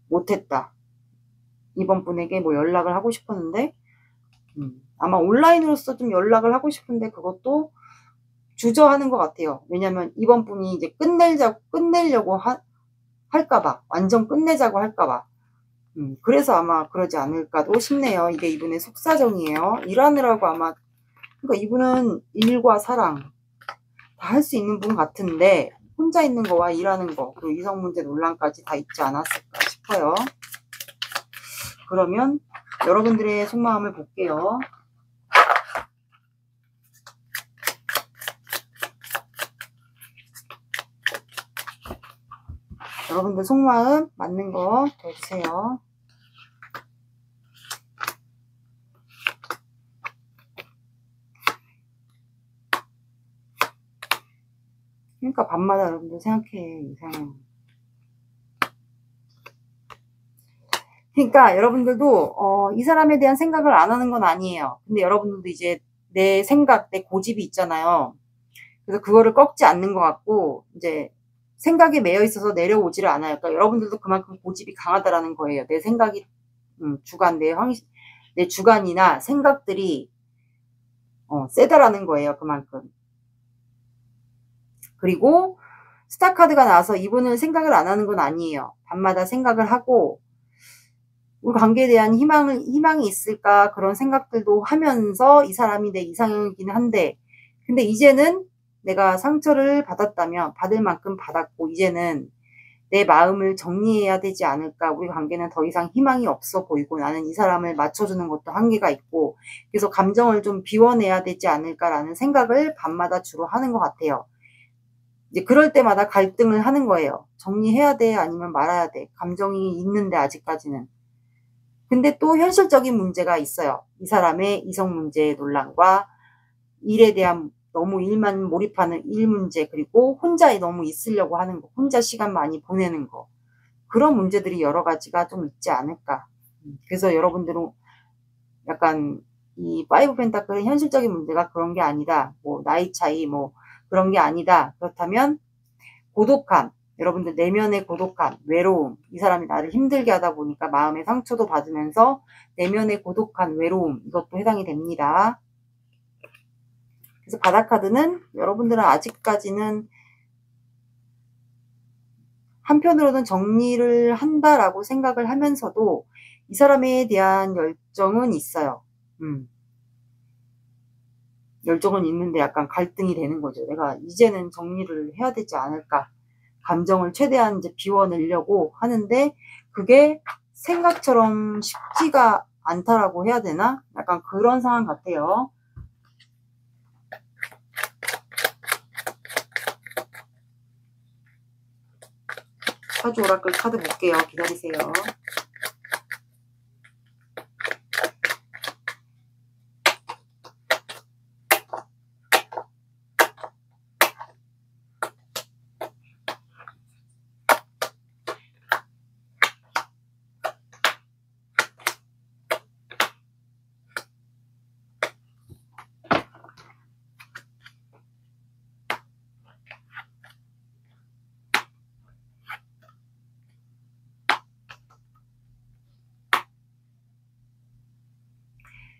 Speaker 1: 못했다. 이번 분에게 뭐 연락을 하고 싶었는데 아마 온라인으로서 좀 연락을 하고 싶은데 그것도 주저하는 것 같아요. 왜냐면 이번 분이 이제 끝내려고 할까봐, 완전 끝내자고 할까봐. 그래서 아마 그러지 않을까도 싶네요. 이게 이분의 속사정이에요. 일하느라고 아마, 그러니까 이분은 일과 사랑 다 할 수 있는 분 같은데 혼자 있는 거와 일하는 거 그리고 이성 문제 논란까지 다 있지 않았을까 싶어요. 그러면 여러분들의 속마음을 볼게요. 여러분들 속마음 맞는 거 보여주세요. 그러니까 밤마다 여러분들 생각해. 이상해. 그러니까 여러분들도 이 사람에 대한 생각을 안 하는 건 아니에요. 근데 여러분들도 이제 내 생각, 내 고집이 있잖아요. 그래서 그거를 꺾지 않는 것 같고 이제 생각에 매여 있어서 내려오지를 않아요. 그러니까 여러분들도 그만큼 고집이 강하다라는 거예요. 내 생각이 주관, 내 주관이나 생각들이 세다라는 거예요. 그만큼. 그리고 스타카드가 나와서 이분은 생각을 안 하는 건 아니에요. 밤마다 생각을 하고 우리 관계에 대한 희망이 있을까 그런 생각들도 하면서 이 사람이 내 이상형이긴 한데 근데 이제는 내가 상처를 받았다면 받을 만큼 받았고 이제는 내 마음을 정리해야 되지 않을까. 우리 관계는 더 이상 희망이 없어 보이고 나는 이 사람을 맞춰주는 것도 한계가 있고 그래서 감정을 좀 비워내야 되지 않을까라는 생각을 밤마다 주로 하는 것 같아요. 이제 그럴 때마다 갈등을 하는 거예요. 정리해야 돼 아니면 말아야 돼. 감정이 있는데 아직까지는. 근데 또 현실적인 문제가 있어요. 이 사람의 이성 문제 논란과 일에 대한 너무 일만 몰입하는 일 문제 그리고 혼자 너무 있으려고 하는 거 혼자 시간 많이 보내는 거 그런 문제들이 여러 가지가 좀 있지 않을까. 그래서 여러분들은 약간 이 파이브 펜타클은 현실적인 문제가 그런 게 아니다. 뭐 나이 차이 뭐 그런 게 아니다. 그렇다면 고독함 여러분들 내면의 고독함, 외로움 이 사람이 나를 힘들게 하다 보니까 마음의 상처도 받으면서 내면의 고독한 외로움 이것도 해당이 됩니다. 그래서 바다카드는 여러분들은 아직까지는 한편으로는 정리를 한다라고 생각을 하면서도 이 사람에 대한 열정은 있어요. 열정은 있는데 약간 갈등이 되는 거죠. 내가 이제는 정리를 해야 되지 않을까. 감정을 최대한 이제 비워내려고 하는데 그게 생각처럼 쉽지가 않다라고 해야 되나? 약간 그런 상황 같아요. 사주 오라클 카드 볼게요. 기다리세요.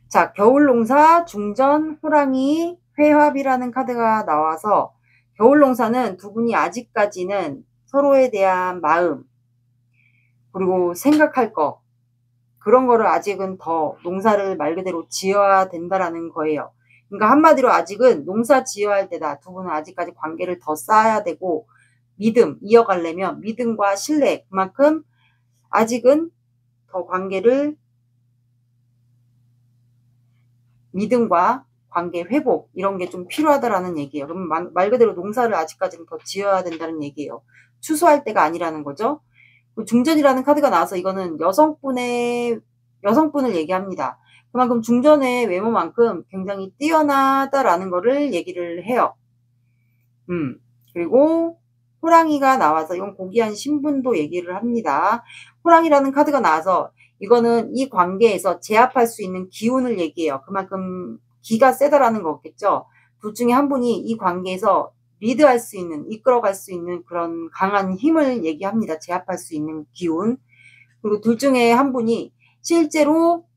Speaker 1: 자, 겨울농사, 중전, 호랑이, 회합이라는 카드가 나와서 겨울농사는 두 분이 아직까지는 서로에 대한 마음 그리고 생각할 거 그런 거를 아직은 더 농사를 말 그대로 지어야 된다라는 거예요. 그러니까 한마디로 아직은 농사 지어야 할 때다. 두 분은 아직까지 관계를 더 쌓아야 되고 믿음 이어가려면 믿음과 신뢰 그만큼 아직은 더 관계를 믿음과 관계 회복 이런 게 좀 필요하다라는 얘기예요. 그럼 말 그대로 농사를 아직까지는 더 지어야 된다는 얘기예요. 추수할 때가 아니라는 거죠. 중전이라는 카드가 나와서 이거는 여성분을 얘기합니다. 그만큼 중전의 외모만큼 굉장히 뛰어나다라는 거를 얘기를 해요. 그리고 호랑이가 나와서 이건 고귀한 신분도 얘기를 합니다. 호랑이라는 카드가 나와서 이거는 이 관계에서 제압할 수 있는 기운을 얘기해요. 그만큼 기가 세다라는 거겠죠. 둘 중에 한 분이 이 관계에서 리드할 수 있는, 이끌어갈 수 있는 그런 강한 힘을 얘기합니다. 제압할 수 있는 기운. 그리고 둘 중에 한 분이 실제로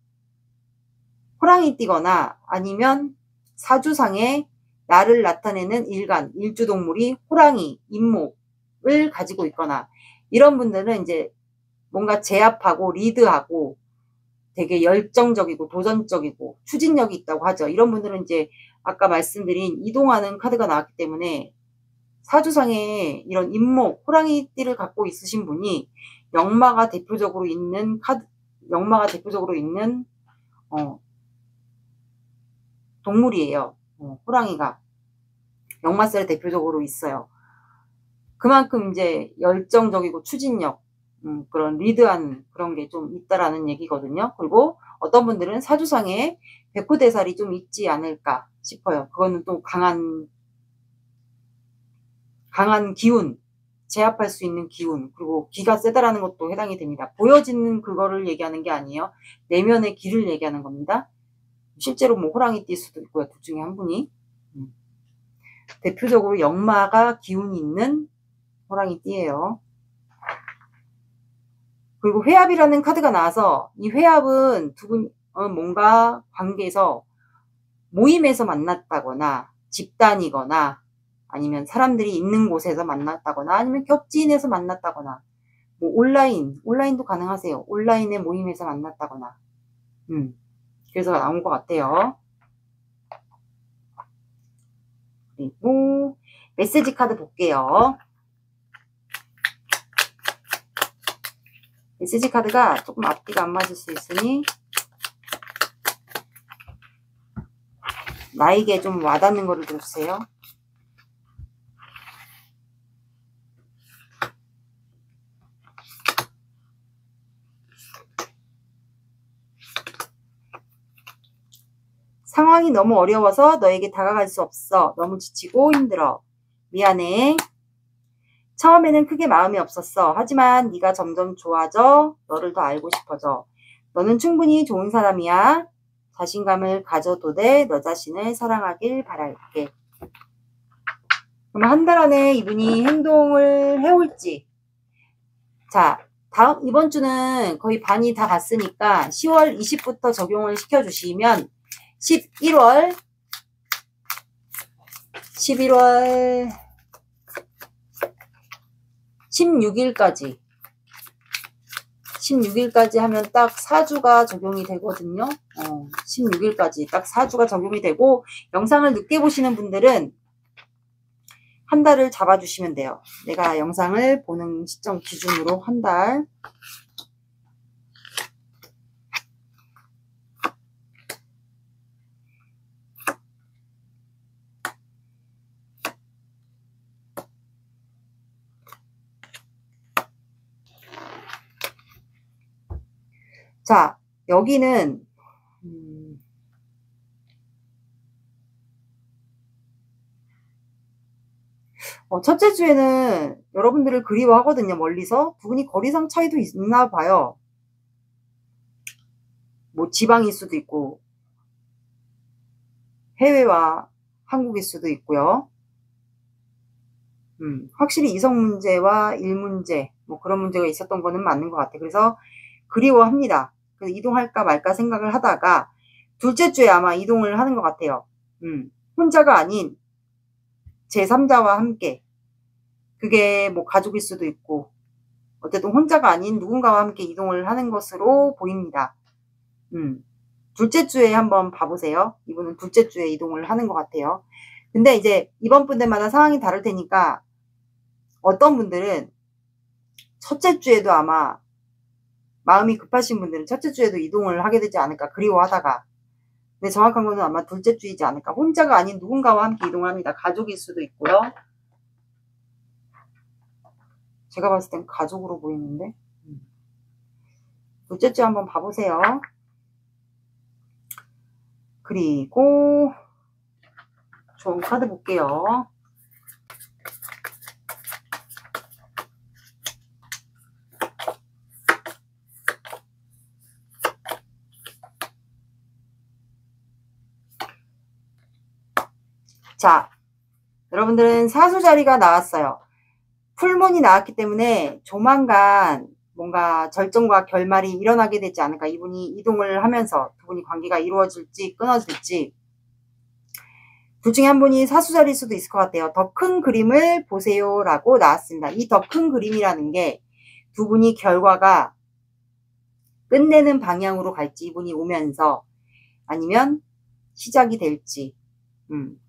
Speaker 1: 호랑이 띠거나 아니면 사주상에 나를 나타내는 일간, 일주동물이 호랑이, 임목을 가지고 있거나 이런 분들은 이제 뭔가 제압하고 리드하고 되게 열정적이고 도전적이고 추진력이 있다고 하죠. 이런 분들은 이제 아까 말씀드린 이동하는 카드가 나왔기 때문에 사주상에 이런 임목, 호랑이띠를 갖고 있으신 분이 역마가 대표적으로 있는 카드, 역마가 대표적으로 있는 동물이에요. 호랑이가 역마살에 대표적으로 있어요. 그만큼 이제 열정적이고 추진력, 그런 리드한 그런 게 좀 있다라는 얘기거든요. 그리고 어떤 분들은 사주상에 백호대살이 좀 있지 않을까 싶어요. 그거는 또 강한 기운, 제압할 수 있는 기운, 그리고 기가 세다라는 것도 해당이 됩니다. 보여지는 그거를 얘기하는 게 아니에요. 내면의 기를 얘기하는 겁니다. 실제로 뭐 호랑이 뛸 수도 있고요. 둘 중에 한 분이. 대표적으로 역마가 기운이 있는 호랑이 띠예요. 그리고 회합이라는 카드가 나와서 이 회합은 두 분 뭔가 관계에서 모임에서 만났다거나 집단이거나 아니면 사람들이 있는 곳에서 만났다거나 아니면 겹지인에서 만났다거나 뭐 온라인도 가능하세요. 온라인의 모임에서 만났다거나 그래서 나온 것 같아요. 그리고 메시지 카드 볼게요. 메시지 카드가 조금 앞뒤가 안 맞을 수 있으니 나에게 좀 와닿는 거를 들어주세요. 상황이 너무 어려워서 너에게 다가갈 수 없어. 너무 지치고 힘들어. 미안해. 처음에는 크게 마음이 없었어. 하지만 네가 점점 좋아져. 너를 더 알고 싶어져. 너는 충분히 좋은 사람이야. 자신감을 가져도 돼. 너 자신을 사랑하길 바랄게. 그럼 한 달 안에 이분이 행동을 해올지. 자, 이번 주는 거의 반이 다 갔으니까 10월 20부터 적용을 시켜주시면 11월 16일까지 하면 딱 4주가 적용이 되거든요. 16일까지 딱 4주가 적용이 되고 영상을 늦게 보시는 분들은 한 달을 잡아주시면 돼요. 내가 영상을 보는 시점 기준으로 한 달. 자, 여기는 첫째 주에는 여러분들을 그리워하거든요. 멀리서. 두 분이 거리상 차이도 있나 봐요. 뭐 지방일 수도 있고 해외와 한국일 수도 있고요. 확실히 이성 문제와 일 문제 뭐 그런 문제가 있었던 거는 맞는 것 같아요. 그래서 그리워합니다. 그래서 이동할까 말까 생각을 하다가 둘째 주에 아마 이동을 하는 것 같아요. 혼자가 아닌 제3자와 함께. 그게 뭐 가족일 수도 있고 어쨌든 혼자가 아닌 누군가와 함께 이동을 하는 것으로 보입니다. 둘째 주에 한번 봐보세요. 이분은 둘째 주에 이동을 하는 것 같아요. 근데 이제 이번 분들마다 상황이 다를 테니까 어떤 분들은 첫째 주에도 아마 마음이 급하신 분들은 첫째 주에도 이동을 하게 되지 않을까 그리워하다가. 근데 정확한 거는 아마 둘째 주이지 않을까. 혼자가 아닌 누군가와 함께 이동을 합니다. 가족일 수도 있고요. 제가 봤을 땐 가족으로 보이는데 둘째 주 한번 봐보세요. 그리고 좋은 카드 볼게요. 자, 여러분들은 사수 자리가 나왔어요. 풀문이 나왔기 때문에 조만간 뭔가 절정과 결말이 일어나게 되지 않을까. 이분이 이동을 하면서 두 분이 관계가 이루어질지 끊어질지 둘 중에 한 분이 사수자리일 수도 있을 것 같아요. 더 큰 그림을 보세요 라고 나왔습니다. 이 더 큰 그림이라는 게 두 분이 결과가 끝내는 방향으로 갈지 이분이 오면서 아니면 시작이 될지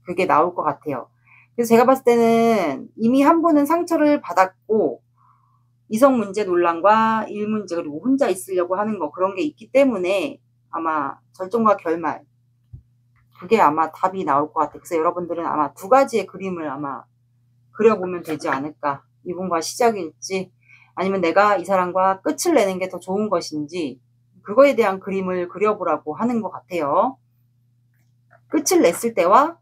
Speaker 1: 그게 나올 것 같아요. 그래서 제가 봤을 때는 이미 한 분은 상처를 받았고 이성 문제 논란과 일 문제 그리고 혼자 있으려고 하는 거 그런 게 있기 때문에 아마 절정과 결말 그게 아마 답이 나올 것 같아요. 그래서 여러분들은 아마 두 가지의 그림을 아마 그려보면 되지 않을까. 이분과 시작일지 아니면 내가 이 사람과 끝을 내는 게 더 좋은 것인지 그거에 대한 그림을 그려보라고 하는 것 같아요. 끝을 냈을 때와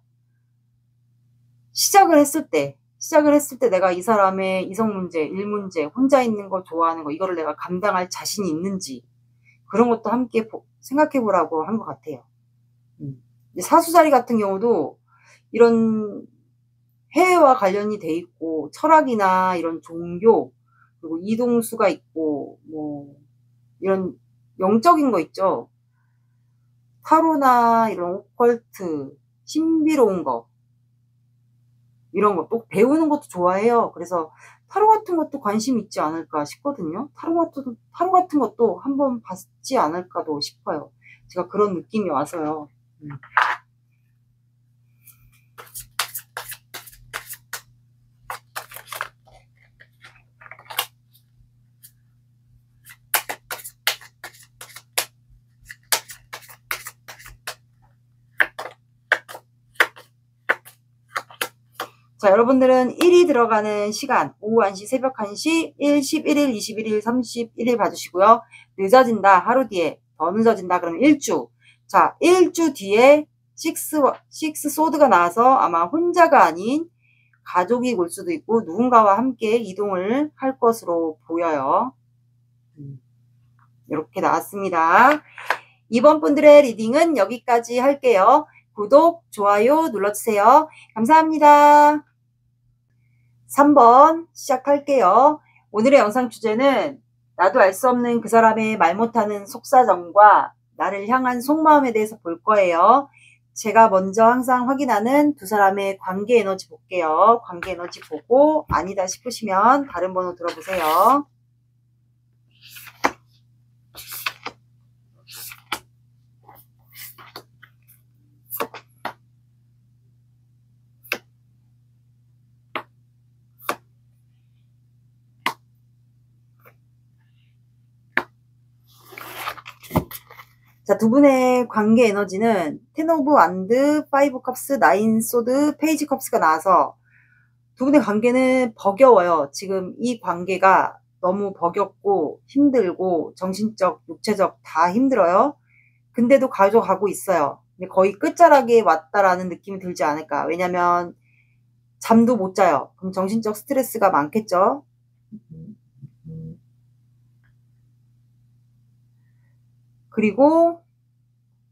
Speaker 1: 시작을 했을 때 내가 이 사람의 이성 문제, 일 문제, 혼자 있는 거 좋아하는 거 이거를 내가 감당할 자신이 있는지 그런 것도 함께 생각해 보라고 한 것 같아요. 사수자리 같은 경우도 이런 해외와 관련이 돼 있고 철학이나 이런 종교 그리고 이동수가 있고 뭐 이런 영적인 거 있죠. 타로나 이런 오컬트 신비로운 거 이런 거 또 배우는 것도 좋아해요. 그래서 타로 같은 것도 관심 있지 않을까 싶거든요. 타로 같은 것도 한번 봤지 않을까도 싶어요. 제가 그런 느낌이 와서요. 자, 여러분들은 1이 들어가는 시간, 오후 1시, 새벽 1시, 1, 11일, 21일, 31일 봐주시고요. 늦어진다, 하루 뒤에. 더 늦어진다, 그러면 1주. 자, 1주 뒤에 6 소드가 나와서 아마 혼자가 아닌 가족이 올 수도 있고 누군가와 함께 이동을 할 것으로 보여요. 이렇게 나왔습니다. 이번 분들의 리딩은 여기까지 할게요. 구독, 좋아요 눌러주세요. 감사합니다. 3번 시작할게요. 오늘의 영상 주제는 나도 알 수 없는 그 사람의 말 못하는 속사정과 나를 향한 속마음에 대해서 볼 거예요. 제가 먼저 항상 확인하는 두 사람의 관계 에너지 볼게요. 관계 에너지 보고 아니다 싶으시면 다른 번호 들어보세요. 자, 두 분의 관계 에너지는 텐 오브 완드, 5 컵스, 9 소드, 페이지 컵스가 나와서 두 분의 관계는 버겨워요. 지금 이 관계가 너무 버겼고 힘들고 정신적, 육체적 다 힘들어요. 근데도 가져가고 있어요. 근데 거의 끝자락에 왔다라는 느낌이 들지 않을까. 왜냐면 잠도 못 자요. 그럼 정신적 스트레스가 많겠죠. 그리고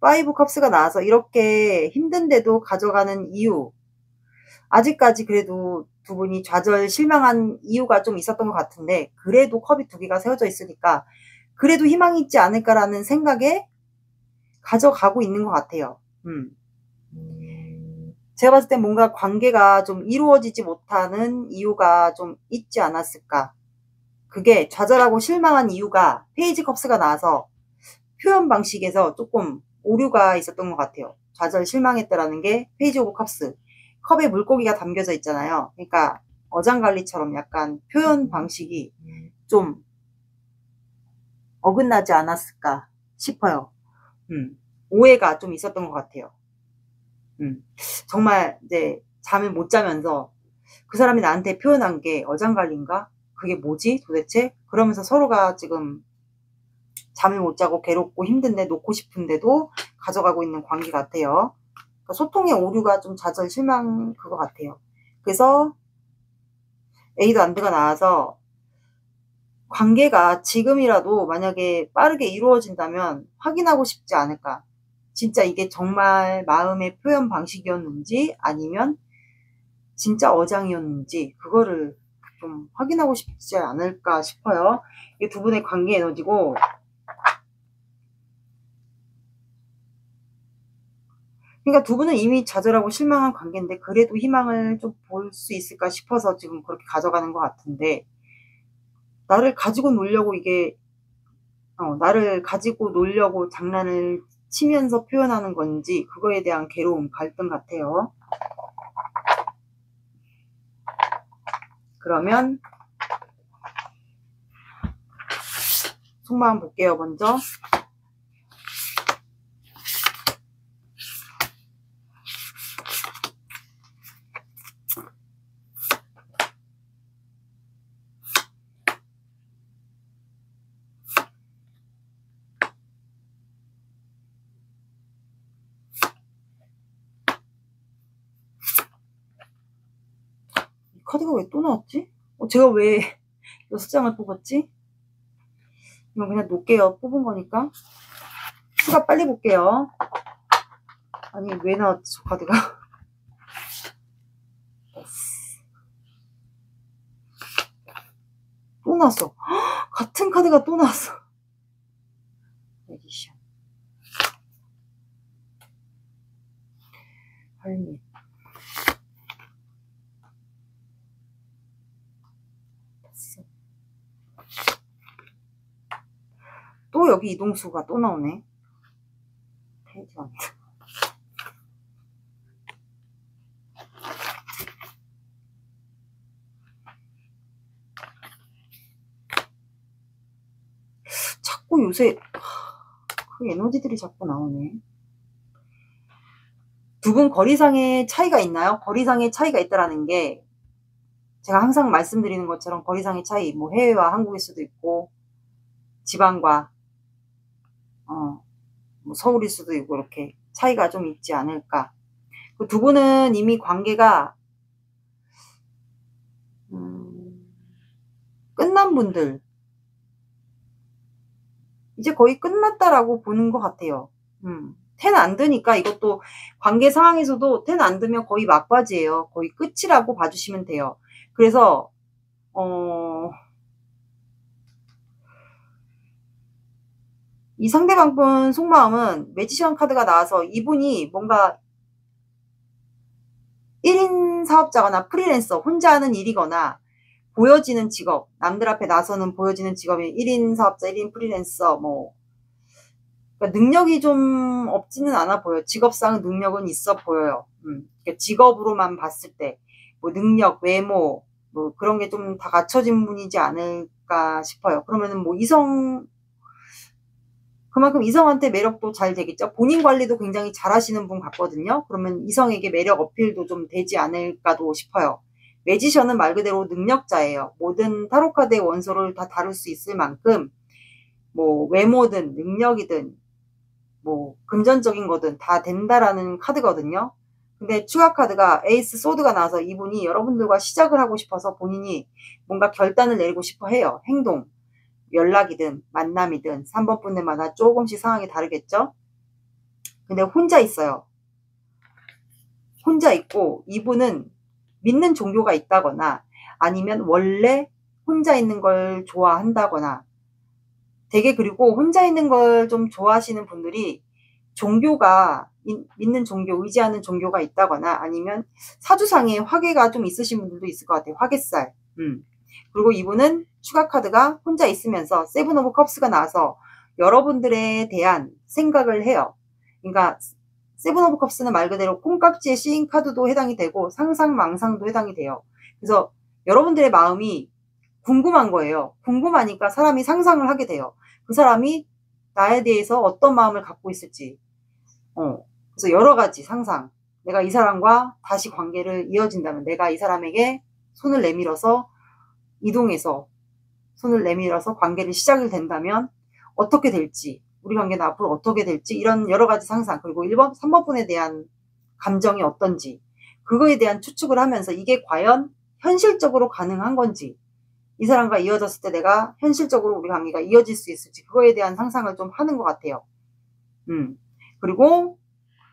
Speaker 1: 5 컵스가 나와서 이렇게 힘든데도 가져가는 이유. 아직까지 그래도 두 분이 좌절 실망한 이유가 좀 있었던 것 같은데 그래도 컵이 두 개가 세워져 있으니까 그래도 희망이 있지 않을까라는 생각에 가져가고 있는 것 같아요. 제가 봤을 때 뭔가 관계가 좀 이루어지지 못하는 이유가 좀 있지 않았을까. 그게 좌절하고 실망한 이유가 페이지 컵스가 나와서 표현 방식에서 조금 오류가 있었던 것 같아요. 좌절 실망했다라는 게 페이지 오브 컵스. 컵에 물고기가 담겨져 있잖아요. 그러니까 어장관리처럼 약간 표현 방식이 좀 어긋나지 않았을까 싶어요. 오해가 좀 있었던 것 같아요. 정말 이제 잠을 못 자면서 그 사람이 나한테 표현한 게 어장관리인가? 그게 뭐지 도대체? 그러면서 서로가 지금 잠을 못 자고 괴롭고 힘든데 놓고 싶은데도 가져가고 있는 관계 같아요. 그러니까 소통의 오류가 좀 좌절 실망 그거 같아요. 그래서 에이드 안드가 나와서 관계가 지금이라도 만약에 빠르게 이루어진다면 확인하고 싶지 않을까. 진짜 이게 정말 마음의 표현 방식이었는지 아니면 진짜 어장이었는지 그거를 좀 확인하고 싶지 않을까 싶어요. 이게 두 분의 관계 에너지고, 그러니까 두 분은 이미 좌절하고 실망한 관계인데 그래도 희망을 좀 볼 수 있을까 싶어서 지금 그렇게 가져가는 것 같은데, 나를 가지고 놀려고 이게 나를 가지고 놀려고 장난을 치면서 표현하는 건지 그거에 대한 괴로움, 갈등 같아요. 그러면 속마음 볼게요. 먼저 이 카드가 왜 또 나왔지? 제가 왜 6장을 뽑았지? 이건 그냥 놓을게요. 뽑은 거니까. 수가 빨리 볼게요. 아니 왜 나왔지 저 카드가? 또 나왔어. 같은 카드가 또 나왔어. 에디션. 할미. 또 여기 이동수가 또 나오네. 페이지한테. 자꾸 요새 그 에너지들이 자꾸 나오네. 두 분 거리상의 차이가 있나요? 거리상의 차이가 있다라는 게 제가 항상 말씀드리는 것처럼 거리상의 차이, 뭐 해외와 한국일 수도 있고 지방과 뭐 서울일 수도 있고 이렇게 차이가 좀 있지 않을까. 그 두 분은 이미 관계가 끝난 분들, 이제 거의 끝났다라고 보는 것 같아요. 10 안 드니까 이것도 관계 상황에서도 10 안 드면 거의 막바지예요. 거의 끝이라고 봐주시면 돼요. 그래서 이 상대방 분 속마음은 매지션 카드가 나와서 이분이 뭔가 1인 사업자거나 프리랜서, 혼자 하는 일이거나 보여지는 직업, 남들 앞에 나서는 보여지는 직업이 1인 사업자, 1인 프리랜서, 뭐 그러니까 능력이 좀 없지는 않아 보여요. 직업상 능력은 있어 보여요. 그러니까 직업으로만 봤을 때 뭐 능력, 외모 뭐 그런 게 좀 다 갖춰진 분이지 않을까 싶어요. 그러면은 뭐 그만큼 이성한테 매력도 잘 되겠죠. 본인 관리도 굉장히 잘 하시는 분 같거든요. 그러면 이성에게 매력 어필도 좀 되지 않을까도 싶어요. 매지션은 말 그대로 능력자예요. 모든 타로카드의 원소를 다 다룰 수 있을 만큼 뭐 외모든 능력이든 뭐 금전적인 거든 다 된다라는 카드거든요. 근데 추가 카드가 에이스 소드가 나와서 이분이 여러분들과 시작을 하고 싶어서 본인이 뭔가 결단을 내리고 싶어 해요. 행동, 연락이든 만남이든 3번 분들마다 조금씩 상황이 다르겠죠. 근데 혼자 있어요. 혼자 있고 이분은 믿는 종교가 있다거나 아니면 원래 혼자 있는 걸 좋아한다거나 되게, 그리고 혼자 있는 걸 좀 좋아하시는 분들이 종교가 믿는 종교, 의지하는 종교가 있다거나 아니면 사주상에 화계가 좀 있으신 분들도 있을 것 같아요. 화개살. 그리고 이분은 추가 카드가 혼자 있으면서 세븐 오브 컵스가 나와서 여러분들에 대한 생각을 해요. 그러니까 세븐 오브 컵스는 말 그대로 콩깍지에 씌인 카드도 해당이 되고 상상 망상도 해당이 돼요. 그래서 여러분들의 마음이 궁금한 거예요. 궁금하니까 사람이 상상을 하게 돼요. 그 사람이 나에 대해서 어떤 마음을 갖고 있을지. 그래서 여러 가지 상상. 내가 이 사람과 다시 관계를 이어진다면, 내가 이 사람에게 손을 내밀어서 이동해서 손을 내밀어서 관계를 시작이 된다면 어떻게 될지, 우리 관계는 앞으로 어떻게 될지, 이런 여러 가지 상상. 그리고 1번, 3번 분에 대한 감정이 어떤지, 그거에 대한 추측을 하면서 이게 과연 현실적으로 가능한 건지, 이 사람과 이어졌을 때 내가 현실적으로 우리 관계가 이어질 수 있을지, 그거에 대한 상상을 좀 하는 것 같아요. 그리고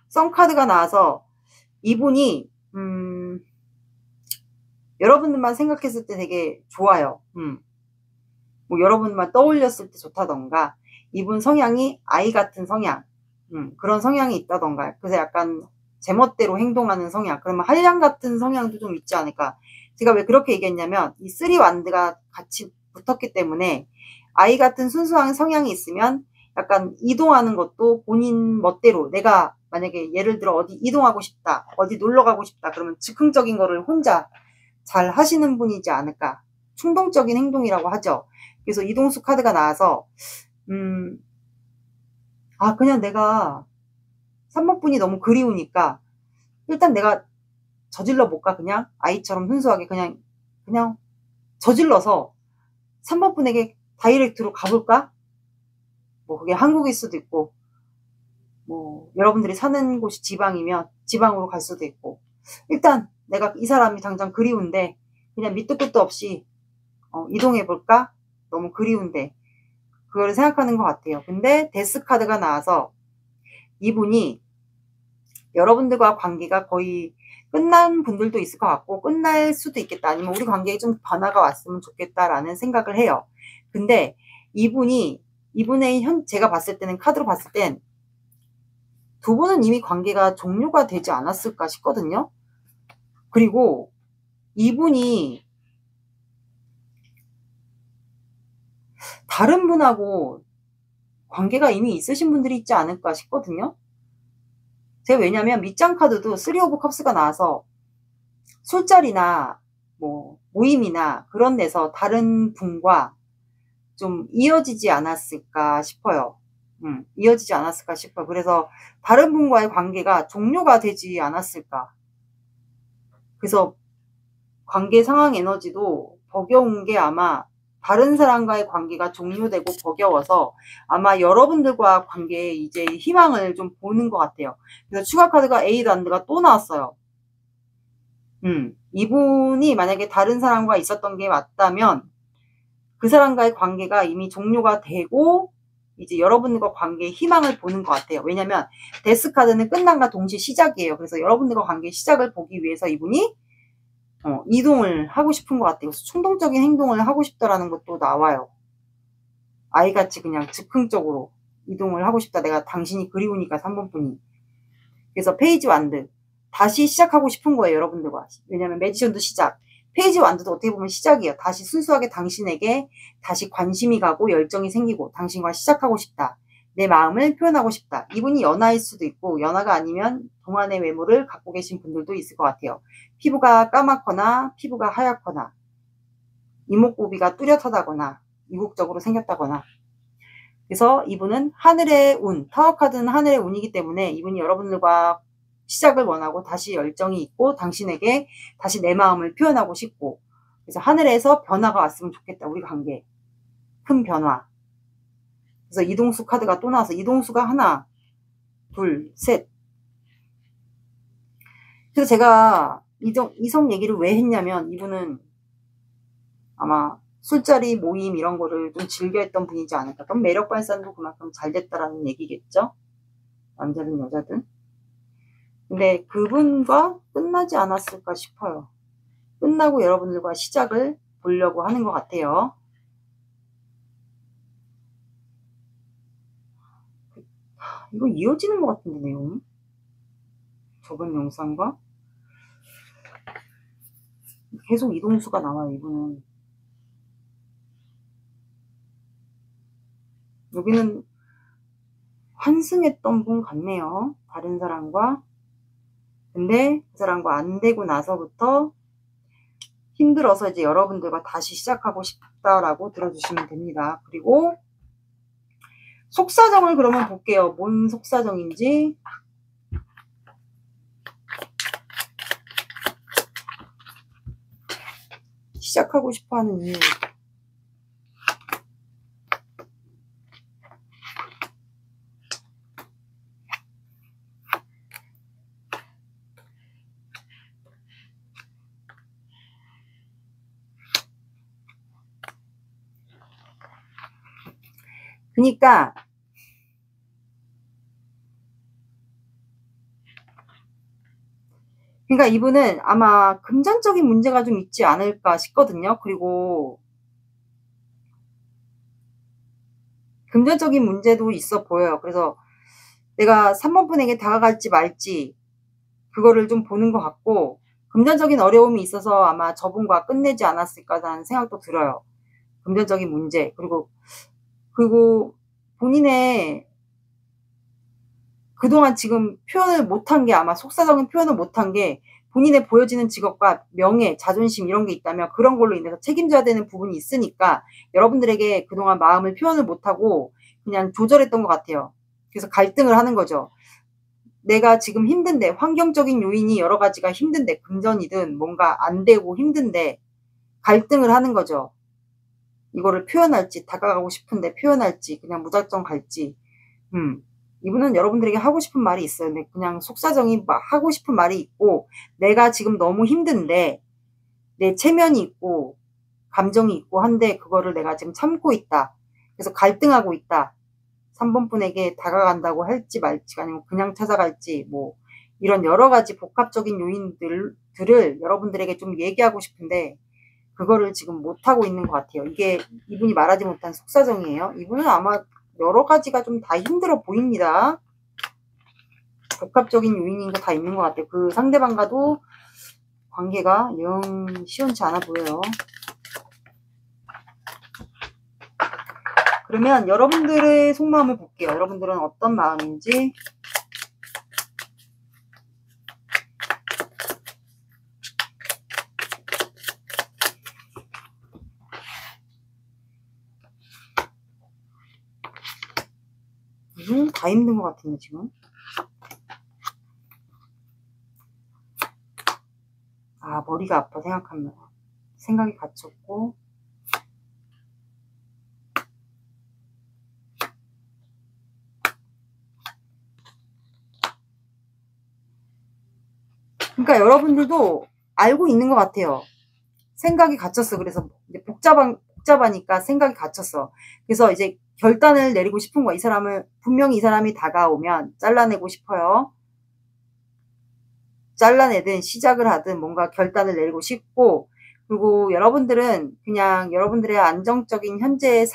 Speaker 1: 썬카드가 나와서 이분이 여러분들만 생각했을 때 되게 좋아요. 뭐 여러분만 떠올렸을 때 좋다던가, 이분 성향이 아이 같은 성향, 그런 성향이 있다던가, 그래서 약간 제멋대로 행동하는 성향, 그러면 한량 같은 성향도 좀 있지 않을까. 제가 왜 그렇게 얘기했냐면, 이 쓰리 완드가 같이 붙었기 때문에, 아이 같은 순수한 성향이 있으면 약간 이동하는 것도 본인 멋대로, 내가 만약에 예를 들어 어디 이동하고 싶다, 어디 놀러 가고 싶다, 그러면 즉흥적인 거를 혼자 잘 하시는 분이지 않을까. 충동적인 행동이라고 하죠. 그래서 이동수 카드가 나와서 그냥 내가 3번 분이 너무 그리우니까 일단 내가 저질러 볼까. 그냥 아이처럼 순수하게 그냥 저질러서 3번 분에게 다이렉트로 가볼까. 뭐 그게 한국일 수도 있고, 뭐 여러분들이 사는 곳이 지방이면 지방으로 갈 수도 있고, 일단 내가 이 사람이 당장 그리운데 그냥 밑도 끝도 없이 이동해 볼까. 너무 그리운데, 그걸 생각하는 것 같아요. 근데 데스 카드가 나와서 이분이 여러분들과 관계가 거의 끝난 분들도 있을 것 같고, 끝날 수도 있겠다, 아니면 우리 관계에 좀 변화가 왔으면 좋겠다라는 생각을 해요. 근데 이분의 제가 봤을 때는, 카드로 봤을 땐 두 분은 이미 관계가 종료가 되지 않았을까 싶거든요. 그리고 이분이 다른 분하고 관계가 이미 있으신 분들이 있지 않을까 싶거든요. 제가 왜냐면 밑장 카드도 3 오브 컵스가 나와서 술자리나 뭐 모임이나 그런 데서 다른 분과 좀 이어지지 않았을까 싶어요. 이어지지 않았을까 싶어요. 그래서 다른 분과의 관계가 종료가 되지 않았을까. 그래서 관계 상황 에너지도 버겨운 게, 아마 다른 사람과의 관계가 종료되고 버겨워서 아마 여러분들과 관계에 이제 희망을 좀 보는 것 같아요. 그래서 추가 카드가 에이드 안드가 또 나왔어요. 이분이 만약에 다른 사람과 있었던 게 맞다면 그 사람과의 관계가 이미 종료가 되고 이제 여러분들과 관계에 희망을 보는 것 같아요. 왜냐면 데스 카드는 끝남과 동시에 시작이에요. 그래서 여러분들과 관계의 시작을 보기 위해서 이분이 이동을 하고 싶은 것 같아요. 그래서 충동적인 행동을 하고 싶다라는 것도 나와요. 아이같이 그냥 즉흥적으로 이동을 하고 싶다. 내가 당신이 그리우니까 3번 분이. 그래서 페이지 완드. 다시 시작하고 싶은 거예요, 여러분들과. 왜냐면 매지션도 시작. 페이지 완드도 어떻게 보면 시작이에요. 다시 순수하게 당신에게 다시 관심이 가고 열정이 생기고 당신과 시작하고 싶다. 내 마음을 표현하고 싶다. 이분이 연하일 수도 있고, 연하가 아니면 동안의 외모를 갖고 계신 분들도 있을 것 같아요. 피부가 까맣거나 피부가 하얗거나 이목구비가 뚜렷하다거나 이국적으로 생겼다거나. 그래서 이분은 하늘의 운, 타워 카드는 하늘의 운이기 때문에 이분이 여러분들과 시작을 원하고 다시 열정이 있고 당신에게 다시 내 마음을 표현하고 싶고, 그래서 하늘에서 변화가 왔으면 좋겠다. 우리 관계에 큰 변화. 그래서 이동수 카드가 또 나와서 이동수가 하나, 둘, 셋. 그래서 제가 이성 얘기를 왜 했냐면, 이분은 아마 술자리 모임 이런 거를 좀 즐겨했던 분이지 않을까. 그럼 매력 발산도 그만큼 잘 됐다라는 얘기겠죠. 남자든 여자든. 근데 그분과 끝나지 않았을까 싶어요. 끝나고 여러분들과 시작을 보려고 하는 것 같아요. 이거 이어지는 것 같은데, 내용이. 저번 영상과 계속 이동수가 나와요, 이분은. 여기는 환승했던 분 같네요, 다른 사람과. 근데 그 사람과 안 되고 나서부터 힘들어서 이제 여러분들과 다시 시작하고 싶다라고 들어주시면 됩니다. 그리고 속사정을 그러면 볼게요. 뭔 속사정인지. 시작하고 싶어하는 이유. 그러니까 그러니까 이분은 아마 금전적인 문제가 좀 있지 않을까 싶거든요. 그리고 금전적인 문제도 있어 보여요. 그래서 내가 3번 분에게 다가갈지 말지 그거를 좀 보는 것 같고, 금전적인 어려움이 있어서 아마 저분과 끝내지 않았을까라는 생각도 들어요. 금전적인 문제, 그리고 본인의 그동안 지금 표현을 못한 게, 아마 속사적인 표현을 못한 게 본인의 보여지는 직업과 명예, 자존심 이런 게 있다면 그런 걸로 인해서 책임져야 되는 부분이 있으니까 여러분들에게 그동안 마음을 표현을 못하고 그냥 조절했던 것 같아요. 그래서 갈등을 하는 거죠. 내가 지금 힘든데, 환경적인 요인이 여러 가지가 힘든데, 금전이든 뭔가 안 되고 힘든데 갈등을 하는 거죠. 이거를 표현할지, 다가가고 싶은데 표현할지, 그냥 무작정 갈지. 이분은 여러분들에게 하고 싶은 말이 있어요. 근데 그냥 속사정이 막 하고 싶은 말이 있고, 내가 지금 너무 힘든데 내 체면이 있고 감정이 있고 한데 그거를 내가 지금 참고 있다. 그래서 갈등하고 있다. 3번 분에게 다가간다고 할지 말지, 아니면 그냥 찾아갈지, 뭐 이런 여러 가지 복합적인 요인들을 여러분들에게 좀 얘기하고 싶은데 그거를 지금 못하고 있는 것 같아요. 이게 이분이 말하지 못한 속사정이에요. 이분은 아마 여러 가지가 좀 다 힘들어 보입니다. 복합적인 요인인 거 다 있는 것 같아요. 그 상대방과도 관계가 영 시원치 않아 보여요. 그러면 여러분들의 속마음을 볼게요. 여러분들은 어떤 마음인지. 다 힘든 것 같은데 지금. 아, 머리가 아파 생각하면. 생각이 갇혔고. 그러니까 여러분들도 알고 있는 것 같아요. 생각이 갇혔어. 그래서 이제 복잡하니까 생각이 갇혔어. 그래서 이제 결단을 내리고 싶은 거야. 이 사람을, 분명히 이 사람이 다가오면 잘라내고 싶어요. 잘라내든 시작을 하든 뭔가 결단을 내리고 싶고, 그리고 여러분들은 그냥 여러분들의 안정적인 현재의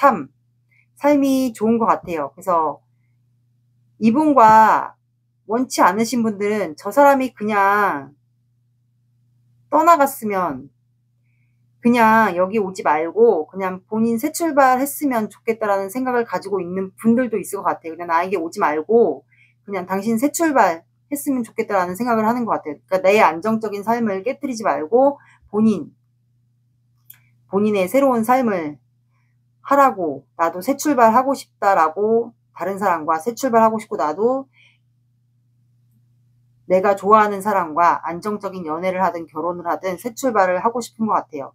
Speaker 1: 삶이 좋은 것 같아요. 그래서 이분과 원치 않으신 분들은 저 사람이 그냥 떠나갔으면, 그냥 여기 오지 말고 그냥 본인 새 출발했으면 좋겠다라는 생각을 가지고 있는 분들도 있을 것 같아요. 그냥 나에게 오지 말고 그냥 당신 새 출발했으면 좋겠다라는 생각을 하는 것 같아요. 그러니까 내 안정적인 삶을 깨뜨리지 말고 본인의 새로운 삶을 하라고, 나도 새 출발하고 싶다라고, 다른 사람과 새 출발하고 싶고, 나도 내가 좋아하는 사람과 안정적인 연애를 하든 결혼을 하든 새 출발을 하고 싶은 것 같아요.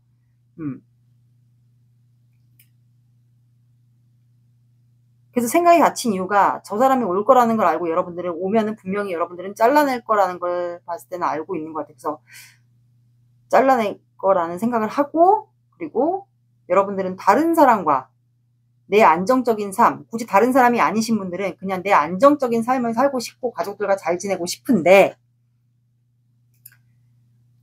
Speaker 1: 그래서 생각이 갇힌 이유가, 저 사람이 올 거라는 걸 알고 여러분들은 오면은 분명히 여러분들은 잘라낼 거라는 걸 봤을 때는 알고 있는 것 같아요. 그래서 잘라낼 거라는 생각을 하고, 그리고 여러분들은 다른 사람과 내 안정적인 삶, 굳이 다른 사람이 아니신 분들은 그냥 내 안정적인 삶을 살고 싶고 가족들과 잘 지내고 싶은데,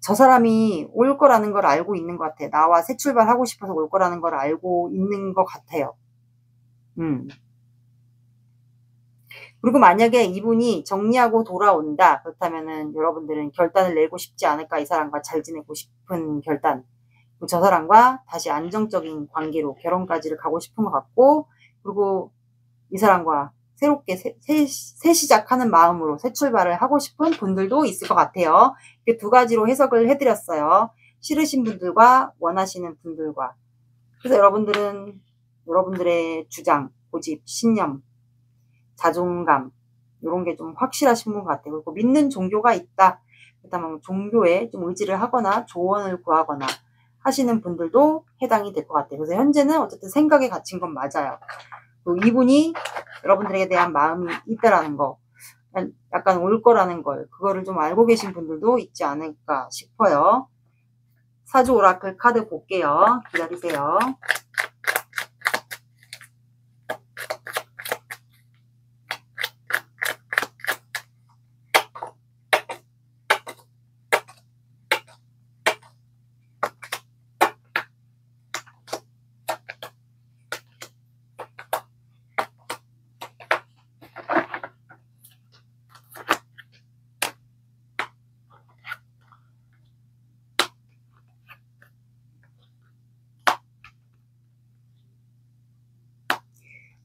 Speaker 1: 저 사람이 올 거라는 걸 알고 있는 것 같아요. 나와 새 출발하고 싶어서 올 거라는 걸 알고 있는 것 같아요. 그리고 만약에 이분이 정리하고 돌아온다, 그렇다면은 여러분들은 결단을 내고 싶지 않을까. 이 사람과 잘 지내고 싶은 결단, 저 사람과 다시 안정적인 관계로 결혼까지를 가고 싶은 것 같고, 그리고 이 사람과 새롭게 새 시작하는 마음으로 새 출발을 하고 싶은 분들도 있을 것 같아요. 이렇게 두 가지로 해석을 해드렸어요. 싫으신 분들과 원하시는 분들과. 그래서 여러분들은 여러분들의 주장, 고집, 신념, 자존감, 이런 게 좀 확실하신 분 같아요. 그리고 믿는 종교가 있다, 그렇다면 종교에 좀 의지를 하거나 조언을 구하거나 하시는 분들도 해당이 될 것 같아요. 그래서 현재는 어쨌든 생각에 갇힌 건 맞아요. 그리고 이분이 여러분들에 대한 마음이 있다라는 거, 약간 올 거라는 걸, 그거를 좀 알고 계신 분들도 있지 않을까 싶어요. 사주 오라클 카드 볼게요. 기다리세요.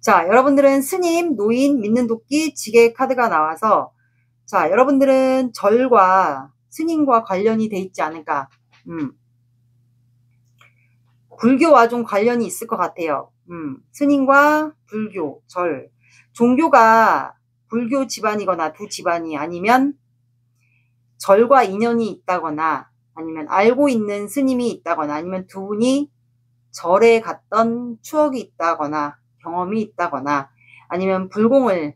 Speaker 1: 자, 여러분들은 스님, 노인, 믿는 도끼, 지게 카드가 나와서 자, 여러분들은 절과 스님과 관련이 돼 있지 않을까. 불교와 좀 관련이 있을 것 같아요. 스님과 불교, 절. 종교가 불교 집안이거나 두 집안이 아니면 절과 인연이 있다거나 아니면 알고 있는 스님이 있다거나 아니면 두 분이 절에 갔던 추억이 있다거나 경험이 있다거나 아니면 불공을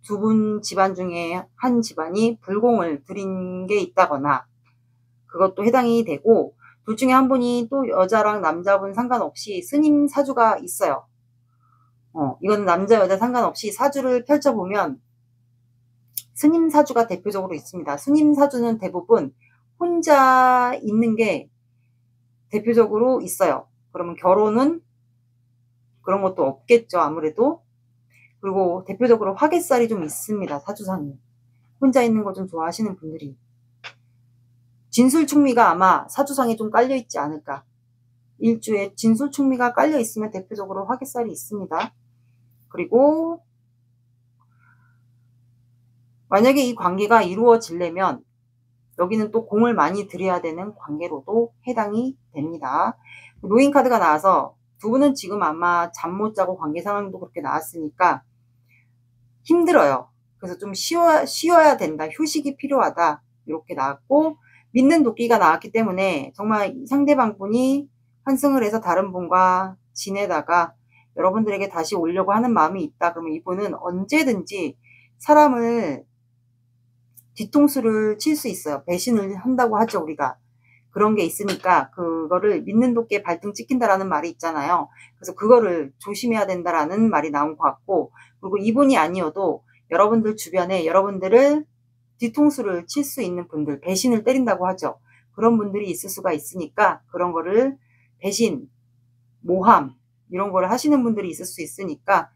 Speaker 1: 두 분 집안 중에 한 집안이 불공을 드린 게 있다거나 그것도 해당이 되고 둘 중에 한 분이 또 여자랑 남자분 상관없이 스님 사주가 있어요. 이건 남자 여자 상관없이 사주를 펼쳐보면 스님 사주가 대표적으로 있습니다. 스님 사주는 대부분 혼자 있는 게 대표적으로 있어요. 그러면 결혼은 그런 것도 없겠죠, 아무래도. 그리고 대표적으로 화개살이 좀 있습니다, 사주상이. 혼자 있는 거 좀 좋아하시는 분들이. 진술충미가 아마 사주상에 좀 깔려있지 않을까. 일주에 진술충미가 깔려있으면 대표적으로 화개살이 있습니다. 그리고 만약에 이 관계가 이루어지려면 여기는 또 공을 많이 들여야 되는 관계로도 해당이 됩니다. 노인 카드가 나와서 두 분은 지금 아마 잠 못 자고 관계 상황도 그렇게 나왔으니까 힘들어요. 그래서 좀 쉬어야 된다. 휴식이 필요하다. 이렇게 나왔고 믿는 도끼가 나왔기 때문에 정말 상대방 분이 환승을 해서 다른 분과 지내다가 여러분들에게 다시 오려고 하는 마음이 있다. 그러면 이분은 언제든지 사람을 뒤통수를 칠 수 있어요. 배신을 한다고 하죠, 우리가. 그런 게 있으니까 그거를 믿는 도끼에 발등 찍힌다라는 말이 있잖아요. 그래서 그거를 조심해야 된다라는 말이 나온 것 같고 그리고 이분이 아니어도 여러분들 주변에 여러분들을 뒤통수를 칠 수 있는 분들, 배신을 때린다고 하죠. 그런 분들이 있을 수가 있으니까 그런 거를 배신, 모함 이런 거를 하시는 분들이 있을 수 있으니까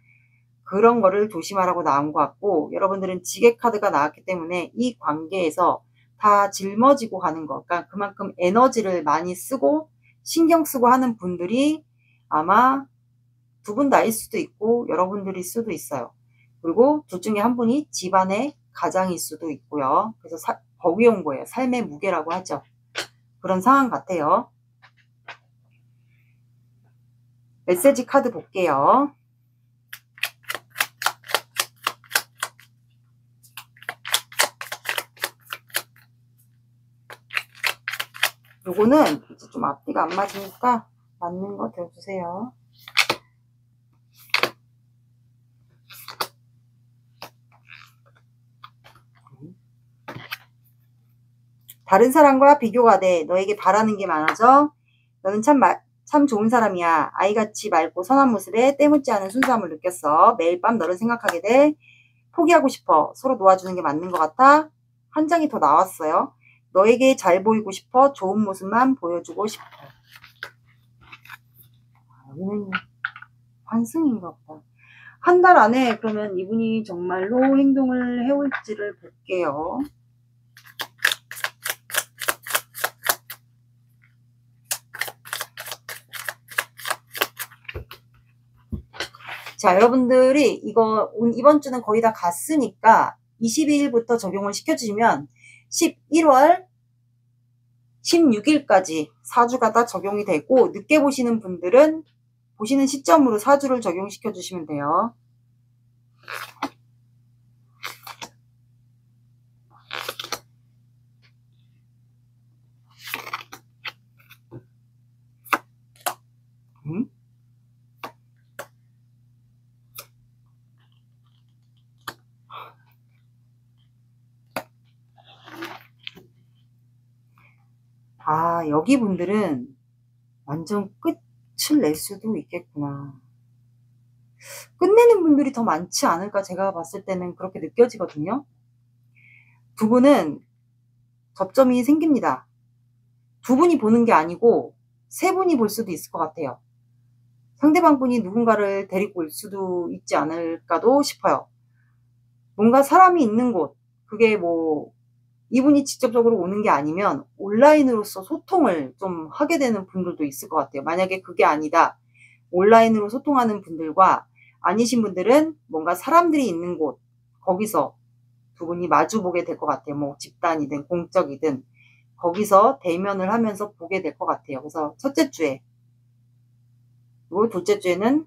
Speaker 1: 그런 거를 조심하라고 나온 것 같고 여러분들은 지게 카드가 나왔기 때문에 이 관계에서 다 짊어지고 가는 거, 그러니까 그만큼 에너지를 많이 쓰고 신경 쓰고 하는 분들이 아마 두 분 다일 수도 있고 여러분들일 수도 있어요. 그리고 둘 중에 한 분이 집안의 가장일 수도 있고요. 그래서 거기에 온 거예요. 삶의 무게라고 하죠. 그런 상황 같아요. 메시지 카드 볼게요. 요거는 이제 좀 앞뒤가 안 맞으니까 맞는 거 들어주세요. 다른 사람과 비교가 돼. 너에게 바라는 게 많아져. 너는 참 좋은 사람이야. 아이같이 맑고 선한 모습에 때묻지 않은 순수함을 느꼈어. 매일 밤 너를 생각하게 돼. 포기하고 싶어. 서로 놓아주는 게 맞는 것 같아. 한 장이 더 나왔어요. 너에게 잘 보이고 싶어. 좋은 모습만 보여주고 싶어. 여기는 환승인가 보다. 한 달 안에 그러면 이분이 정말로 행동을 해올지를 볼게요. 자, 여러분들이 이번 주는 거의 다 갔으니까 22일부터 적용을 시켜주시면 11월 16일까지 4주가 다 적용이 되고 늦게 보시는 분들은 보시는 시점으로 4주를 적용시켜 주시면 돼요. 아, 여기 분들은 완전 끝을 낼 수도 있겠구나. 끝내는 분들이 더 많지 않을까 제가 봤을 때는 그렇게 느껴지거든요. 두 분은 접점이 생깁니다. 두 분이 보는 게 아니고 세 분이 볼 수도 있을 것 같아요. 상대방 분이 누군가를 데리고 올 수도 있지 않을까도 싶어요. 뭔가 사람이 있는 곳, 그게 뭐 이분이 직접적으로 오는 게 아니면 온라인으로서 소통을 좀 하게 되는 분들도 있을 것 같아요. 만약에 그게 아니다. 온라인으로 소통하는 분들과 아니신 분들은 뭔가 사람들이 있는 곳, 거기서 두 분이 마주보게 될 것 같아요. 뭐 집단이든 공적이든 거기서 대면을 하면서 보게 될 것 같아요. 그래서 첫째 주에, 그리고 둘째 주에는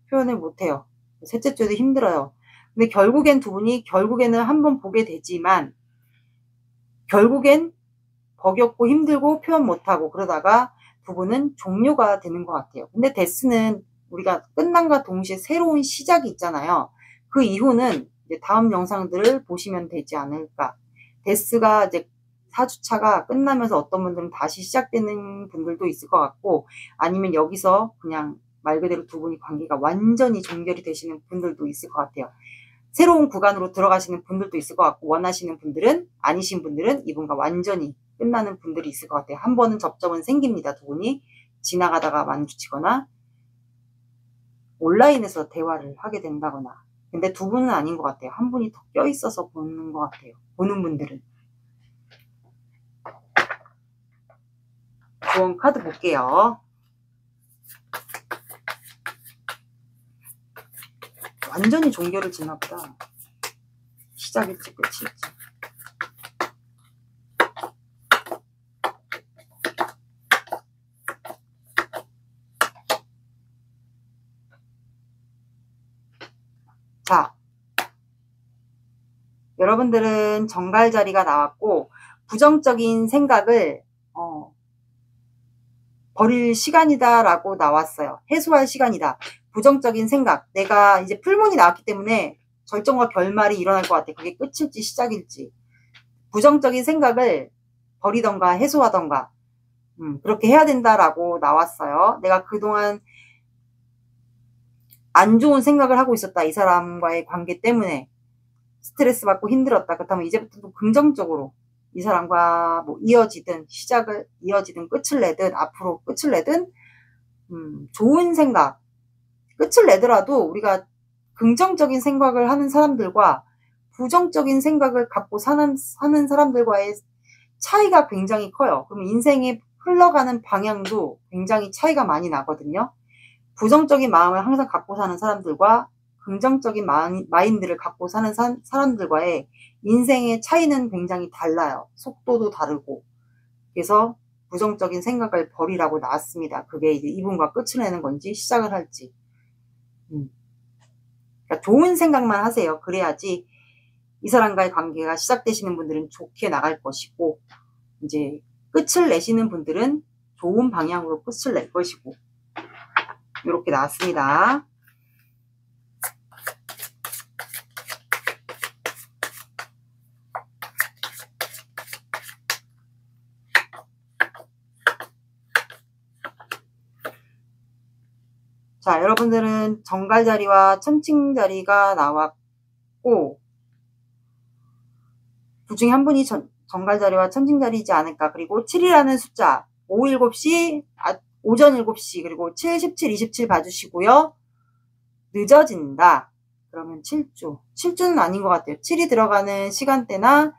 Speaker 1: 표현을 못해요. 셋째 주에도 힘들어요. 근데 결국엔 두 분이 결국에는 한번 보게 되지만 결국엔 버겁고 힘들고 표현 못하고 그러다가 두 분은 종료가 되는 것 같아요. 근데 데스는 우리가 끝남과 동시에 새로운 시작이 있잖아요. 그 이후는 이제 다음 영상들을 보시면 되지 않을까. 데스가 이제 4주차가 끝나면서 어떤 분들은 다시 시작되는 분들도 있을 것 같고, 아니면 여기서 그냥 말 그대로 두 분이 관계가 완전히 종결이 되시는 분들도 있을 것 같아요. 새로운 구간으로 들어가시는 분들도 있을 것 같고, 원하시는 분들은, 아니신 분들은 이분과 완전히 끝나는 분들이 있을 것 같아요. 한 번은 접점은 생깁니다. 두 분이 지나가다가 마주치거나 온라인에서 대화를 하게 된다거나. 근데 두 분은 아닌 것 같아요. 한 분이 더 껴있어서 보는 것 같아요. 보는 분들은. 조언 카드 볼게요. 완전히 종결을 지나 보다. 시작일지 끝일지. 자, 여러분들은 정갈 자리가 나왔고 부정적인 생각을 버릴 시간이다 라고 나왔어요. 해소할 시간이다. 부정적인 생각. 내가 이제 풀문이 나왔기 때문에 절정과 결말이 일어날 것 같아. 그게 끝일지 시작일지. 부정적인 생각을 버리던가 해소하던가 그렇게 해야 된다라고 나왔어요. 내가 그동안 안 좋은 생각을 하고 있었다. 이 사람과의 관계 때문에 스트레스 받고 힘들었다. 그렇다면 이제부터 또 긍정적으로 이 사람과 뭐 이어지든 시작을 이어지든 끝을 내든 앞으로 끝을 내든 좋은 생각 끝을 내더라도 우리가 긍정적인 생각을 하는 사람들과 부정적인 생각을 갖고 사는 사람들과의 차이가 굉장히 커요. 그럼 인생에 흘러가는 방향도 굉장히 차이가 많이 나거든요. 부정적인 마음을 항상 갖고 사는 사람들과 긍정적인 마인드를 갖고 사는 사람들과의 인생의 차이는 굉장히 달라요. 속도도 다르고. 그래서 부정적인 생각을 버리라고 나왔습니다. 그게 이제 이분과 끝을 내는 건지 시작을 할지. 그러니까 좋은 생각만 하세요. 그래야지 이 사람과의 관계가 시작되시는 분들은 좋게 나갈 것이고, 이제 끝을 내시는 분들은 좋은 방향으로 끝을 낼 것이고, 이렇게 나왔습니다. 자, 여러분들은 정갈 자리와 천칭 자리가 나왔고, 둘 중에 한 분이 정갈 자리와 천칭 자리이지 않을까. 그리고 7이라는 숫자, 5, 7시, 오전 7시, 그리고 7, 17, 27 봐주시고요. 늦어진다. 그러면 7주. 7주는 아닌 것 같아요. 7이 들어가는 시간대나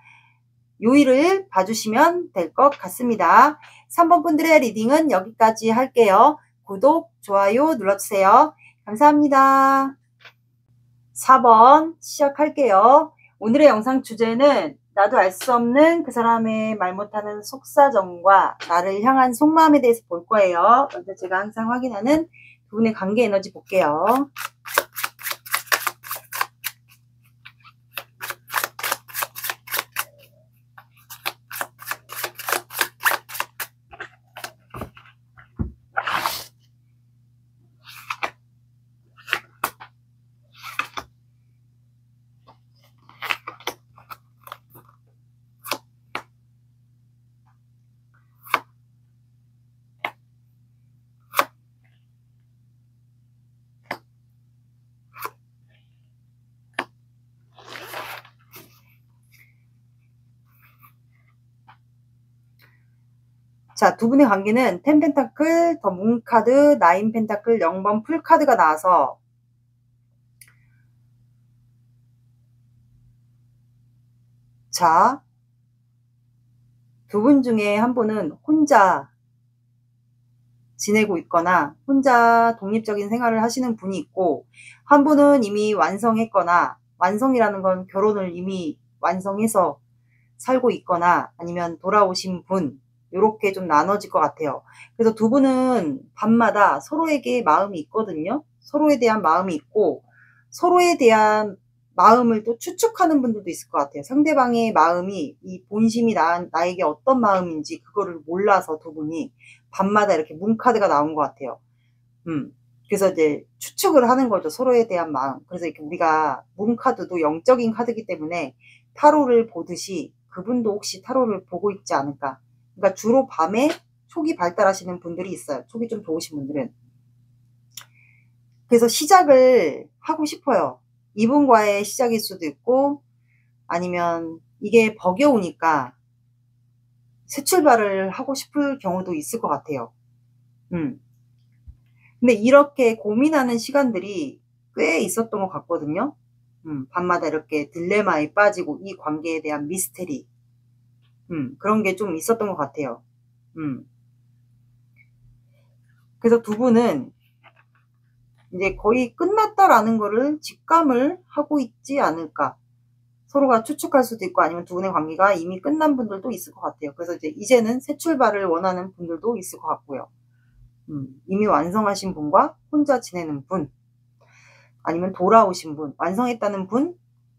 Speaker 1: 요일을 봐주시면 될 것 같습니다. 3번 분들의 리딩은 여기까지 할게요. 구독, 좋아요 눌러주세요. 감사합니다. 4번 시작할게요. 오늘의 영상 주제는 나도 알 수 없는 그 사람의 말 못하는 속사정과 나를 향한 속마음에 대해서 볼 거예요. 먼저 제가 항상 확인하는 두 분의 관계 에너지 볼게요. 자, 두 분의 관계는 10 펜타클, 더 문 카드, 9 펜타클, 0번 풀 카드가 나와서 자, 두 분 중에 한 분은 혼자 지내고 있거나 혼자 독립적인 생활을 하시는 분이 있고, 한 분은 이미 완성했거나, 완성이라는 건 결혼을 이미 완성해서 살고 있거나 아니면 돌아오신 분, 요렇게 좀 나눠질 것 같아요. 그래서 두 분은 밤마다 서로에게 마음이 있거든요. 서로에 대한 마음이 있고, 서로에 대한 마음을 또 추측하는 분들도 있을 것 같아요. 상대방의 마음이, 이 본심이 나에게 어떤 마음인지 그거를 몰라서 두 분이 밤마다 이렇게 문카드가 나온 것 같아요. 그래서 이제 추측을 하는 거죠. 서로에 대한 마음. 그래서 이렇게 우리가 문카드도 영적인 카드이기 때문에 타로를 보듯이 그분도 혹시 타로를 보고 있지 않을까. 그러니까 주로 밤에 촉이 발달하시는 분들이 있어요. 촉이 좀 좋으신 분들은. 그래서 시작을 하고 싶어요. 이분과의 시작일 수도 있고, 아니면 이게 버겨우니까 새 출발을 하고 싶을 경우도 있을 것 같아요. 근데 이렇게 고민하는 시간들이 꽤 있었던 것 같거든요. 밤마다 이렇게 딜레마에 빠지고 이 관계에 대한 미스테리, 그런 게 좀 있었던 것 같아요. 그래서 두 분은 이제 거의 끝났다라는 거를 직감을 하고 있지 않을까. 서로가 추측할 수도 있고, 아니면 두 분의 관계가 이미 끝난 분들도 있을 것 같아요. 그래서 이제는 새 출발을 원하는 분들도 있을 것 같고요. 이미 완성하신 분과 혼자 지내는 분, 아니면 돌아오신 분, 완성했다는 분,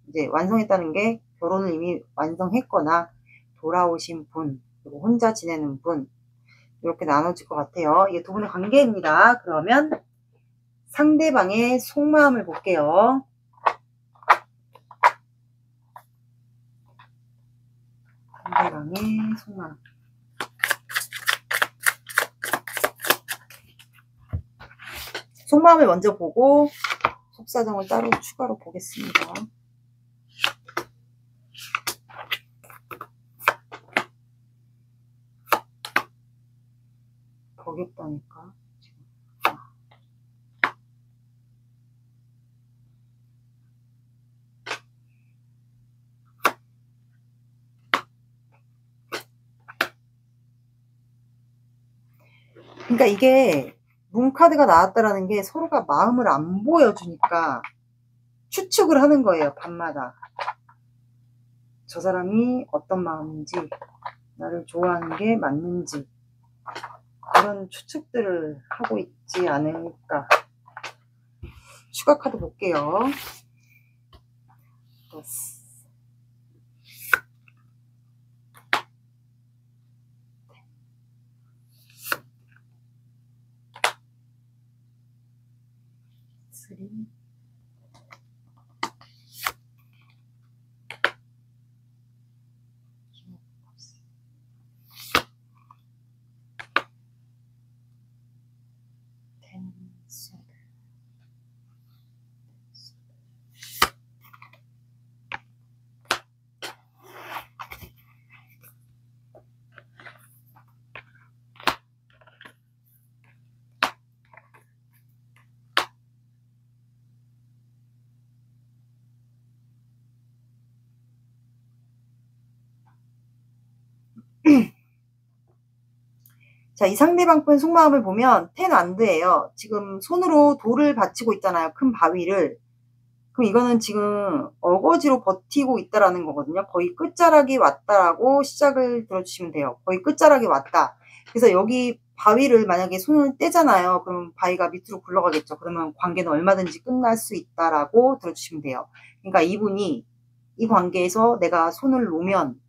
Speaker 1: 이제 완성했다는 게 결혼을 이미 완성했거나 돌아오신 분, 그리고 혼자 지내는 분, 이렇게 나눠질 것 같아요. 이게 두 분의 관계입니다. 그러면 상대방의 속마음을 볼게요. 상대방의 속마음. 속마음을 먼저 보고 속사정을 따로 추가로 보겠습니다. 버겠다니까. 그러니까 이게 문카드가 나왔다라는 게 서로가 마음을 안 보여주니까 추측을 하는 거예요. 밤마다. 저 사람이 어떤 마음인지, 나를 좋아하는 게 맞는지, 그런 추측들을 하고 있지 않을까. 추가 카드 볼게요. 쓰리. 자, 이 상대방 분 속마음을 보면 텐완드예요. 지금 손으로 돌을 받치고 있잖아요. 큰 바위를. 그럼 이거는 지금 어거지로 버티고 있다라는 거거든요. 거의 끝자락이 왔다라고 시작을 들어주시면 돼요. 거의 끝자락이 왔다. 그래서 여기 바위를 만약에 손을 떼잖아요. 그럼 바위가 밑으로 굴러가겠죠. 그러면 관계는 얼마든지 끝날 수 있다라고 들어주시면 돼요. 그러니까 이분이 이 관계에서 내가 손을 놓으면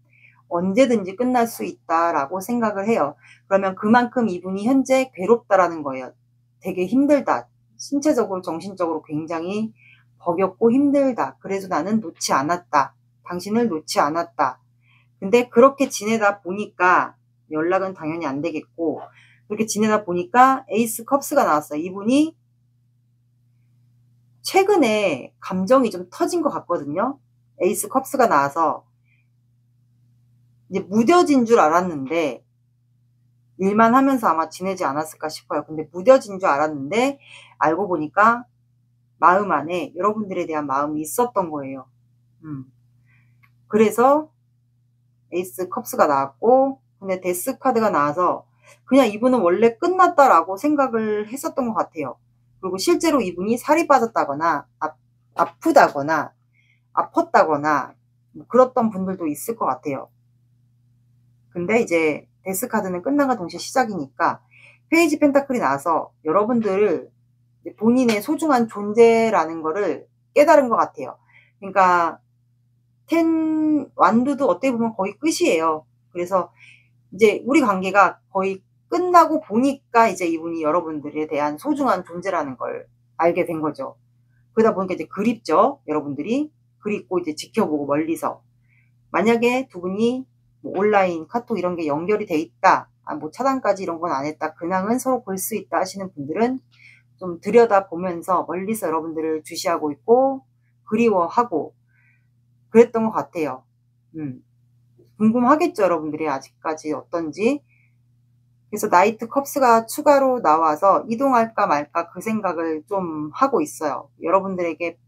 Speaker 1: 언제든지 끝날 수 있다라고 생각을 해요. 그러면 그만큼 이분이 현재 괴롭다라는 거예요. 되게 힘들다. 신체적으로, 정신적으로 굉장히 버겁고 힘들다. 그래서 나는 놓지 않았다. 당신을 놓지 않았다. 근데 그렇게 지내다 보니까 연락은 당연히 안 되겠고, 그렇게 지내다 보니까 에이스 컵스가 나왔어요. 이분이 최근에 감정이 좀 터진 것 같거든요. 에이스 컵스가 나와서 이제 무뎌진 줄 알았는데, 일만 하면서 아마 지내지 않았을까 싶어요. 근데 무뎌진 줄 알았는데 알고 보니까 마음 안에 여러분들에 대한 마음이 있었던 거예요. 그래서 에이스 컵스가 나왔고, 근데 데스 카드가 나와서 그냥 이분은 원래 끝났다라고 생각을 했었던 것 같아요. 그리고 실제로 이분이 살이 빠졌다거나 아프다거나 아팠다거나 뭐 그랬던 분들도 있을 것 같아요. 근데 이제 데스카드는 끝남과 동시에 시작이니까 페이지 펜타클이 나와서 여러분들을 본인의 소중한 존재라는 거를 깨달은 것 같아요. 그러니까 완두도 어떻게 보면 거의 끝이에요. 그래서 이제 우리 관계가 거의 끝나고 보니까 이제 이분이 여러분들에 대한 소중한 존재라는 걸 알게 된 거죠. 그러다 보니까 이제 그립죠. 여러분들이 그립고 이제 지켜보고 멀리서. 만약에 두 분이 뭐 온라인 카톡 이런 게 연결이 돼 있다, 뭐 차단까지 이런 건 안 했다, 근황은 서로 볼 수 있다 하시는 분들은 좀 들여다보면서 멀리서 여러분들을 주시하고 있고 그리워하고 그랬던 것 같아요. 궁금하겠죠, 여러분들이 아직까지 어떤지. 그래서 나이트 컵스가 추가로 나와서 이동할까 말까 그 생각을 좀 하고 있어요. 여러분들에게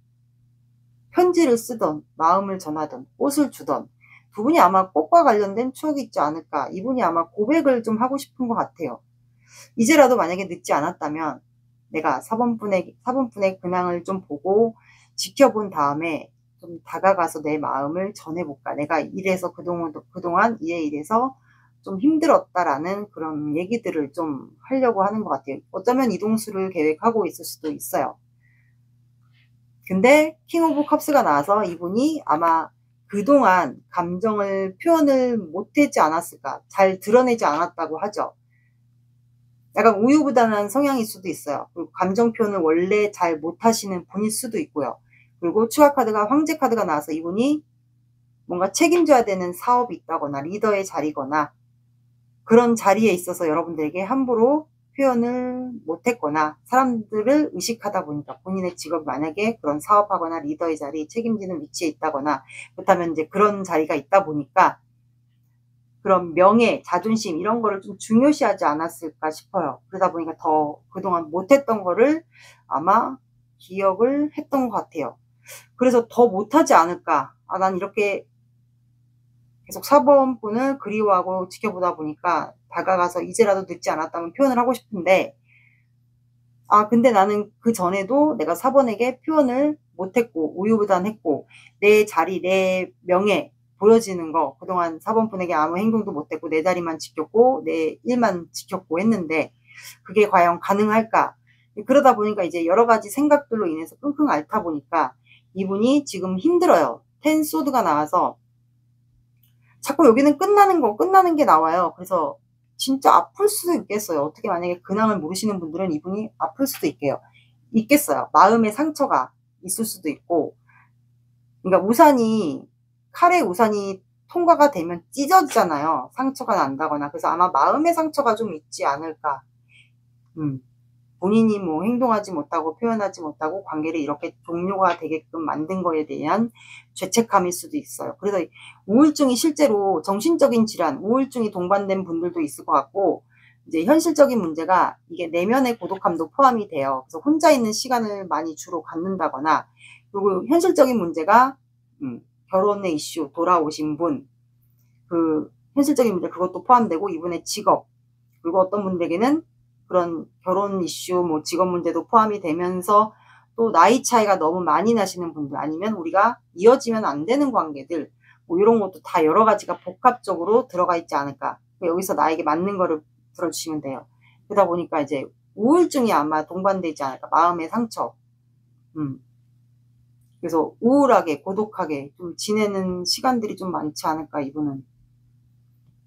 Speaker 1: 편지를 쓰던, 마음을 전하던, 꽃을 주던, 두 분이 아마 꽃과 관련된 추억이 있지 않을까. 이분이 아마 고백을 좀 하고 싶은 것 같아요. 이제라도 만약에 늦지 않았다면 내가 4번분의 근황을 좀 보고 지켜본 다음에 좀 다가가서 내 마음을 전해볼까. 내가 그동안 이래서 좀 힘들었다라는 그런 얘기들을 좀 하려고 하는 것 같아요. 어쩌면 이동수를 계획하고 있을 수도 있어요. 근데 킹 오브 컵스가 나와서 이분이 아마 그동안 감정을 표현을 못하지 않았을까. 잘 드러내지 않았다고 하죠. 약간 우유부단한 성향일 수도 있어요. 그리고 감정 표현을 원래 잘 못하시는 분일 수도 있고요. 그리고 추가 카드가 황제 카드가 나와서 이분이 뭔가 책임져야 되는 사업이 있다거나 리더의 자리거나 그런 자리에 있어서 여러분들에게 함부로 표현을 못했거나 사람들을 의식하다 보니까 본인의 직업이 만약에 그런 사업하거나 리더의 자리 책임지는 위치에 있다거나 그렇다면 이제 그런 자리가 있다 보니까 그런 명예, 자존심 이런 거를 좀 중요시하지 않았을까 싶어요. 그러다 보니까 더 그동안 못했던 거를 아마 기억을 했던 것 같아요. 그래서 더 못하지 않을까. 난 이렇게 계속 4번 분을 그리워하고 지켜보다 보니까 다가가서 이제라도 늦지 않았다면 표현을 하고 싶은데 근데 나는 그 전에도 내가 4번에게 표현을 못했고 우유부단했고 내 자리, 내 명예 보여지는 거 그동안 4번 분에게 아무 행동도 못했고 내 자리만 지켰고 내 일만 지켰고 했는데 그게 과연 가능할까? 그러다 보니까 이제 여러 가지 생각들로 인해서 끙끙 앓다 보니까 이분이 지금 힘들어요. 텐 소드가 나와서 자꾸 여기는 끝나는 게 나와요. 그래서 진짜 아플 수도 있겠어요. 어떻게 만약에 근황을 모르시는 분들은 이분이 아플 수도 있겠어요. 마음의 상처가 있을 수도 있고. 그러니까 칼의 우산이 통과가 되면 찢어지잖아요. 상처가 난다거나. 그래서 아마 마음의 상처가 좀 있지 않을까. 본인이 뭐 행동하지 못하고 표현하지 못하고 관계를 이렇게 종료가 되게끔 만든 거에 대한 죄책감일 수도 있어요. 그래서 우울증이 실제로 정신적인 질환, 우울증이 동반된 분들도 있을 것 같고 이제 현실적인 문제가 이게 내면의 고독함도 포함이 돼요. 그래서 혼자 있는 시간을 많이 주로 갖는다거나 그리고 현실적인 문제가 결혼의 이슈 돌아오신 분, 그 현실적인 문제 그것도 포함되고 이분의 직업 그리고 어떤 분들에게는 그런 결혼 이슈, 뭐 직업 문제도 포함이 되면서 또 나이 차이가 너무 많이 나시는 분들 아니면 우리가 이어지면 안 되는 관계들 뭐 이런 것도 다 여러 가지가 복합적으로 들어가 있지 않을까. 여기서 나에게 맞는 거를 들어주시면 돼요. 그러다 보니까 이제 우울증이 아마 동반되지 않을까. 마음의 상처. 그래서 우울하게 고독하게 좀 지내는 시간들이 좀 많지 않을까 이분은.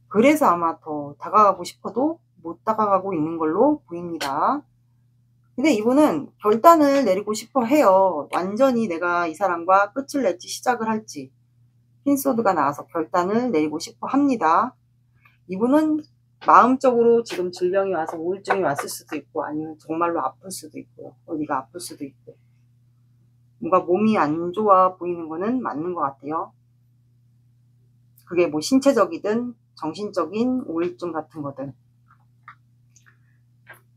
Speaker 1: 그래서 아마 더 다가가고 싶어도 못 다가가고 있는 걸로 보입니다. 근데 이분은 결단을 내리고 싶어 해요. 완전히 내가 이 사람과 끝을 낼지 시작을 할지. 흰소드가 나와서 결단을 내리고 싶어 합니다. 이분은 마음적으로 지금 질병이 와서 우울증이 왔을 수도 있고 아니면 정말로 아플 수도 있고요. 어디가 아플 수도 있고. 뭔가 몸이 안 좋아 보이는 거는 맞는 것 같아요. 그게 뭐 신체적이든 정신적인 우울증 같은 거든.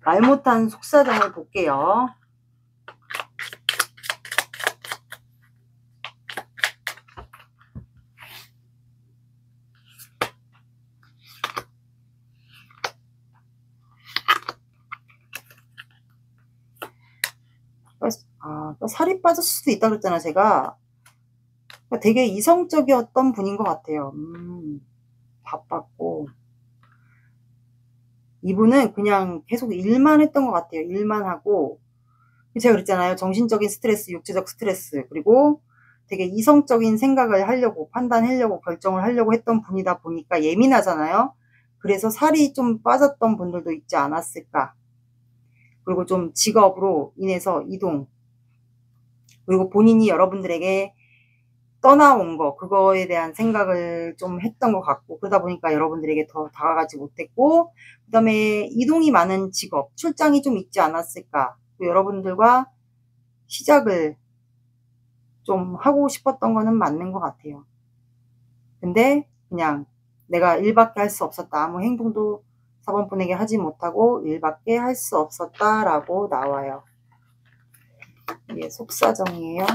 Speaker 1: 말 못한 속사정을 볼게요. 살이 빠졌을 수도 있다 그랬잖아, 제가. 되게 이성적이었던 분인 것 같아요. 바빴고. 이분은 그냥 계속 일만 했던 것 같아요. 일만 하고. 제가 그랬잖아요. 정신적인 스트레스, 육체적 스트레스, 그리고 되게 이성적인 생각을 하려고, 판단하려고, 결정을 하려고 했던 분이다 보니까 예민하잖아요. 그래서 살이 좀 빠졌던 분들도 있지 않았을까. 그리고 좀 직업으로 인해서 이동, 그리고 본인이 여러분들에게 떠나온 거, 그거에 대한 생각을 좀 했던 것 같고, 그러다 보니까 여러분들에게 더 다가가지 못했고, 그 다음에 이동이 많은 직업, 출장이 좀 있지 않았을까. 여러분들과 시작을 좀 하고 싶었던 거는 맞는 것 같아요. 근데 그냥 내가 일밖에 할 수 없었다. 아무 행동도 4번 분에게 하지 못하고 일밖에 할 수 없었다라고 나와요. 이게 속사정이에요.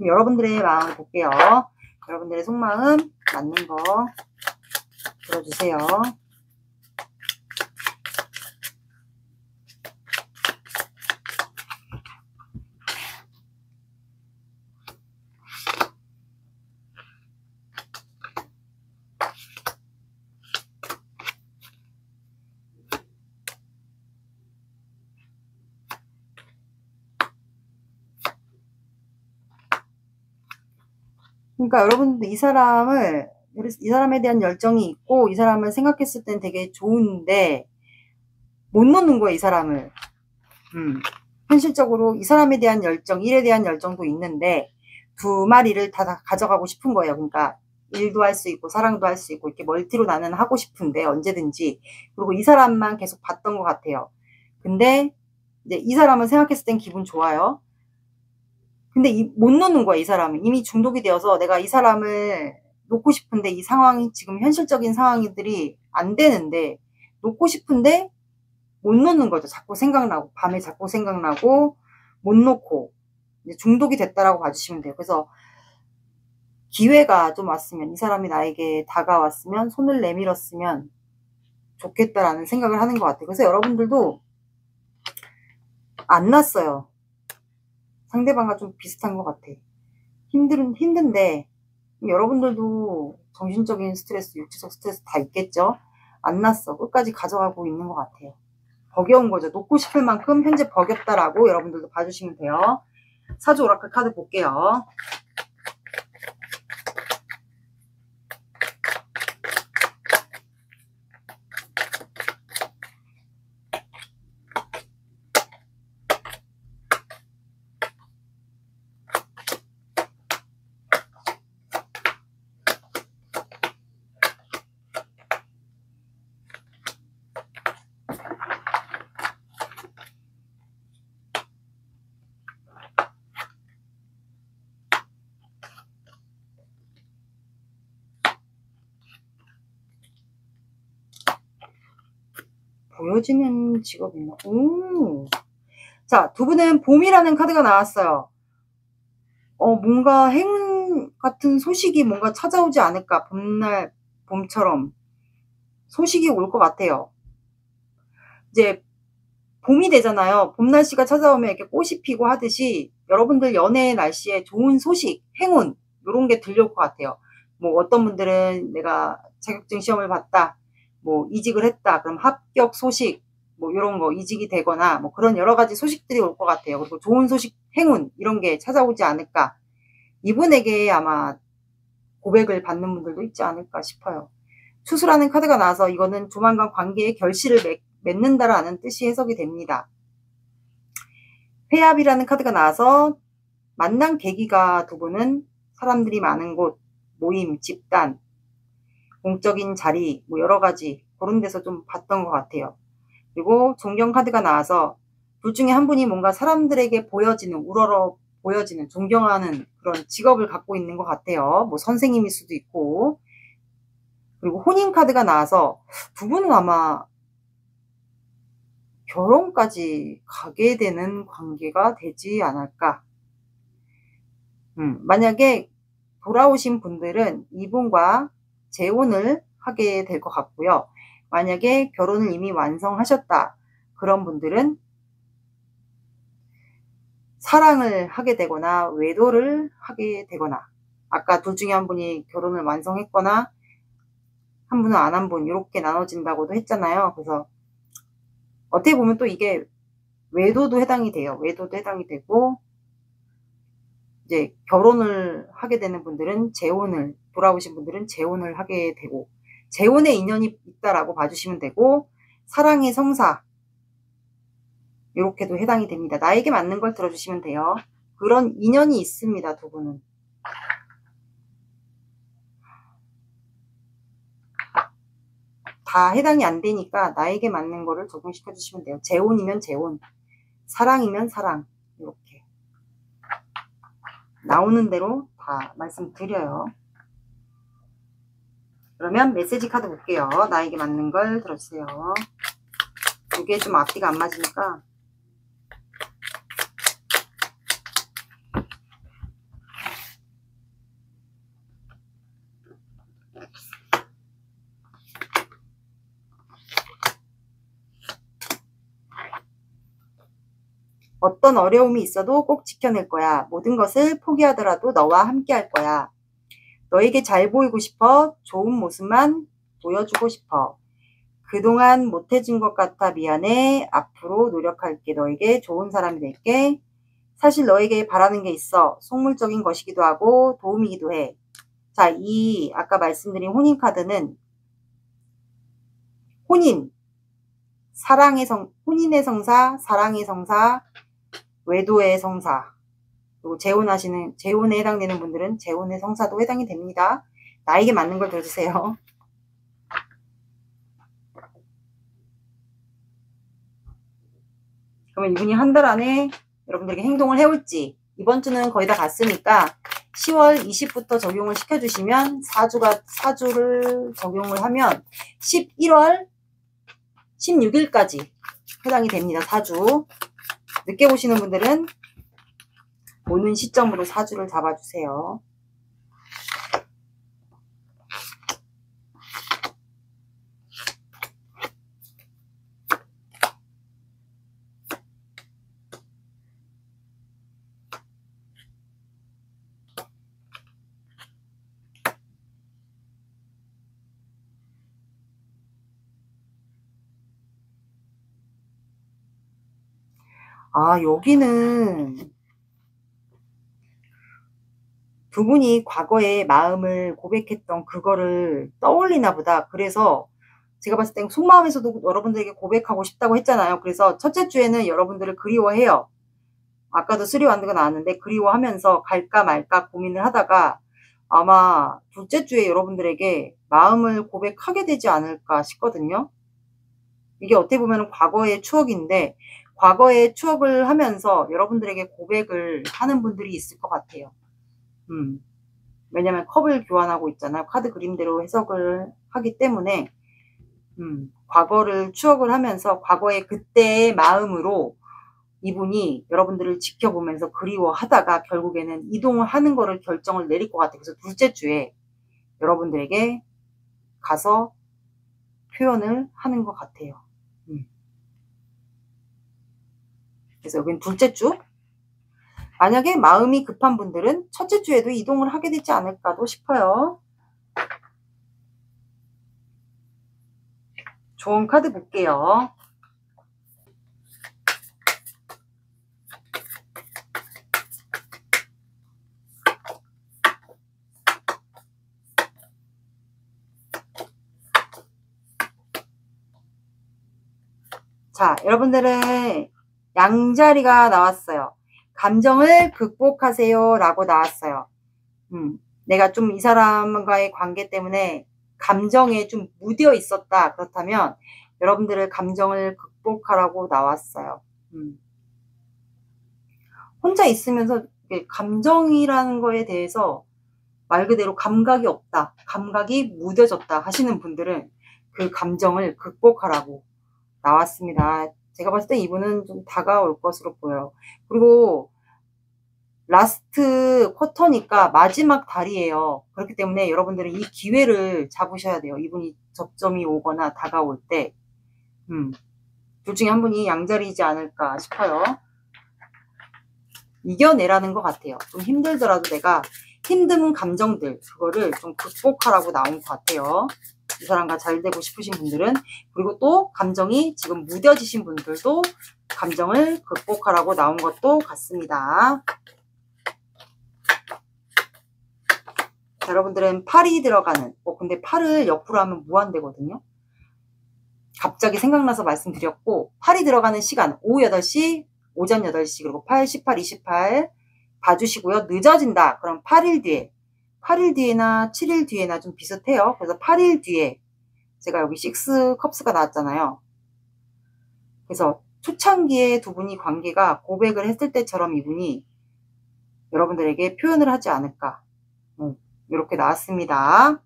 Speaker 1: 여러분들의 마음을 볼게요. 여러분들의 속마음 맞는 거 들어주세요. 그러니까 여러분들 이 사람에 대한 열정이 있고 이 사람을 생각했을 땐 되게 좋은데 못 놓는 거예요, 이 사람을. 현실적으로 이 사람에 대한 열정, 일에 대한 열정도 있는데 두 마리를 다 가져가고 싶은 거예요. 그러니까 일도 할 수 있고 사랑도 할 수 있고 이렇게 멀티로 나는 하고 싶은데 언제든지. 그리고 이 사람만 계속 봤던 것 같아요. 근데 이제 이 사람은 생각했을 땐 기분 좋아요. 근데 못 놓는 거야, 이 사람은. 이미 중독이 되어서 내가 이 사람을 놓고 싶은데 이 상황이 지금 현실적인 상황들이 안 되는데 놓고 싶은데 못 놓는 거죠. 자꾸 생각나고 밤에 자꾸 생각나고 못 놓고 이제 중독이 됐다라고 봐주시면 돼요. 그래서 기회가 좀 왔으면 이 사람이 나에게 다가왔으면 손을 내밀었으면 좋겠다라는 생각을 하는 것 같아요. 그래서 여러분들도 안 났어요. 상대방과 좀 비슷한 것 같아. 힘든데 여러분들도 정신적인 스트레스, 육체적 스트레스 다 있겠죠? 안 났어. 끝까지 가져가고 있는 것 같아요. 버겨운 거죠. 놓고 싶을 만큼 현재 버겼다라고 여러분들도 봐주시면 돼요. 사주 오라클 카드 볼게요. 보여지는 직업이 있나? 자, 두 분은 봄이라는 카드가 나왔어요. 뭔가 행운 같은 소식이 뭔가 찾아오지 않을까. 봄처럼 소식이 올 것 같아요. 이제 봄이 되잖아요. 봄 날씨가 찾아오면 이렇게 꽃이 피고 하듯이 여러분들 연애 날씨에 좋은 소식, 행운 이런 게 들려올 것 같아요. 뭐 어떤 분들은 내가 자격증 시험을 봤다, 뭐 이직을 했다, 그럼 합격 소식, 뭐 이런 거 이직이 되거나 뭐 그런 여러 가지 소식들이 올 것 같아요. 그리고 좋은 소식, 행운 이런 게 찾아오지 않을까. 이분에게 아마 고백을 받는 분들도 있지 않을까 싶어요. 추수라는 카드가 나와서 이거는 조만간 관계의 결실을 맺는다라는 뜻이 해석이 됩니다. 회합이라는 카드가 나와서 만난 계기가 두 분은 사람들이 많은 곳, 모임, 집단, 공적인 자리, 뭐 여러 가지 그런 데서 좀 봤던 것 같아요. 그리고 존경 카드가 나와서 둘 중에 한 분이 뭔가 사람들에게 보여지는, 우러러 보여지는, 존경하는 그런 직업을 갖고 있는 것 같아요. 뭐 선생님일 수도 있고. 그리고 혼인 카드가 나와서 두 분은 아마 결혼까지 가게 되는 관계가 되지 않을까. 만약에 돌아오신 분들은 이분과 재혼을 하게 될 것 같고요. 만약에 결혼을 이미 완성하셨다. 그런 분들은 사랑을 하게 되거나 외도를 하게 되거나, 아까 둘 중에 한 분이 결혼을 완성했거나 한 분은 안 한 분, 이렇게 나눠진다고도 했잖아요. 그래서 어떻게 보면 또 이게 외도도 해당이 돼요. 외도도 해당이 되고, 이제 결혼을 하게 되는 분들은 재혼을, 돌아오신 분들은 재혼을 하게 되고, 재혼의 인연이 있다라고 봐주시면 되고, 사랑의 성사, 이렇게도 해당이 됩니다. 나에게 맞는 걸 들어주시면 돼요. 그런 인연이 있습니다, 두 분은. 다 해당이 안 되니까 나에게 맞는 거를 적용시켜 주시면 돼요. 재혼이면 재혼, 사랑이면 사랑, 이렇게 나오는 대로 다 말씀드려요. 그러면 메시지 카드 볼게요. 나에게 맞는 걸 들어주세요. 이게 좀 앞뒤가 안 맞으니까. 어떤 어려움이 있어도 꼭 지켜낼 거야. 모든 것을 포기하더라도 너와 함께 할 거야. 너에게 잘 보이고 싶어. 좋은 모습만 보여주고 싶어. 그동안 못해준 것 같아 미안해. 앞으로 노력할게. 너에게 좋은 사람이 될게. 사실 너에게 바라는 게 있어. 속물적인 것이기도 하고 도움이기도 해. 자, 이 아까 말씀드린 혼인 카드는 혼인, 혼인의 성사, 사랑의 성사, 외도의 성사, 그리고 재혼에 해당되는 분들은 재혼의 성사도 해당이 됩니다. 나에게 맞는 걸 들어주세요. 그러면 이분이 한 달 안에 여러분들에게 행동을 해올지, 이번 주는 거의 다 갔으니까 10월 20부터 적용을 시켜주시면 4주를 적용을 하면 11월 16일까지 해당이 됩니다. 4주. 늦게 보시는 분들은 오는 시점으로 4주를 잡아주세요. 아, 여기는 두 분이 과거에 마음을 고백했던 그거를 떠올리나 보다. 그래서 제가 봤을 땐 속마음에서도 여러분들에게 고백하고 싶다고 했잖아요. 그래서 첫째 주에는 여러분들을 그리워해요. 아까도 3원드가 나왔는데 그리워하면서 갈까 말까 고민을 하다가 아마 둘째 주에 여러분들에게 마음을 고백하게 되지 않을까 싶거든요. 이게 어떻게 보면 과거의 추억인데 과거의 추억을 하면서 여러분들에게 고백을 하는 분들이 있을 것 같아요. 왜냐면 컵을 교환하고 있잖아요. 카드 그림대로 해석을 하기 때문에 과거를 추억을 하면서 과거의 그때의 마음으로 이분이 여러분들을 지켜보면서 그리워하다가 결국에는 이동을 하는 거를 결정을 내릴 것 같아요. 그래서 둘째 주에 여러분들에게 가서 표현을 하는 것 같아요. 그래서 여긴 둘째 주. 만약에 마음이 급한 분들은 첫째 주에도 이동을 하게 되지 않을까도 싶어요. 좋은 카드 볼게요. 자, 여러분들은 양자리가 나왔어요. 감정을 극복하세요 라고 나왔어요. 내가 좀 이 사람과의 관계 때문에 감정에 좀 무뎌 있었다. 그렇다면 여러분들의 감정을 극복하라고 나왔어요. 혼자 있으면서 감정이라는 거에 대해서 말 그대로 감각이 없다. 감각이 무뎌졌다 하시는 분들은 그 감정을 극복하라고 나왔습니다. 제가 봤을 때 이분은 좀 다가올 것으로 보여요. 그리고 라스트 쿼터니까 마지막 달이에요. 그렇기 때문에 여러분들은 이 기회를 잡으셔야 돼요. 이분이 접점이 오거나 다가올 때. 둘 중에 한 분이 양자리이지 않을까 싶어요. 이겨내라는 것 같아요. 좀 힘들더라도 내가 힘든 감정들 그거를 좀 극복하라고 나온 것 같아요. 이 사람과 잘 되고 싶으신 분들은. 그리고 또 감정이 지금 무뎌지신 분들도 감정을 극복하라고 나온 것도 같습니다. 자, 여러분들은 8이 들어가는, 근데 8을 옆으로 하면 무한대거든요. 갑자기 생각나서 말씀드렸고, 8이 들어가는 시간 오후 8시, 오전 8시, 그리고 8, 18, 28 봐주시고요. 늦어진다. 그럼 8일 뒤에, 8일 뒤에나 7일 뒤에나 좀 비슷해요. 그래서 8일 뒤에 제가 여기 6 컵스가 나왔잖아요. 그래서 초창기에 두 분이 관계가 고백을 했을 때처럼 이분이 여러분들에게 표현을 하지 않을까. 이렇게 나왔습니다.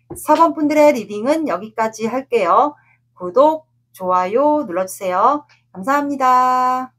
Speaker 1: 4번 분들의 리딩은 여기까지 할게요. 구독, 좋아요 눌러주세요. 감사합니다.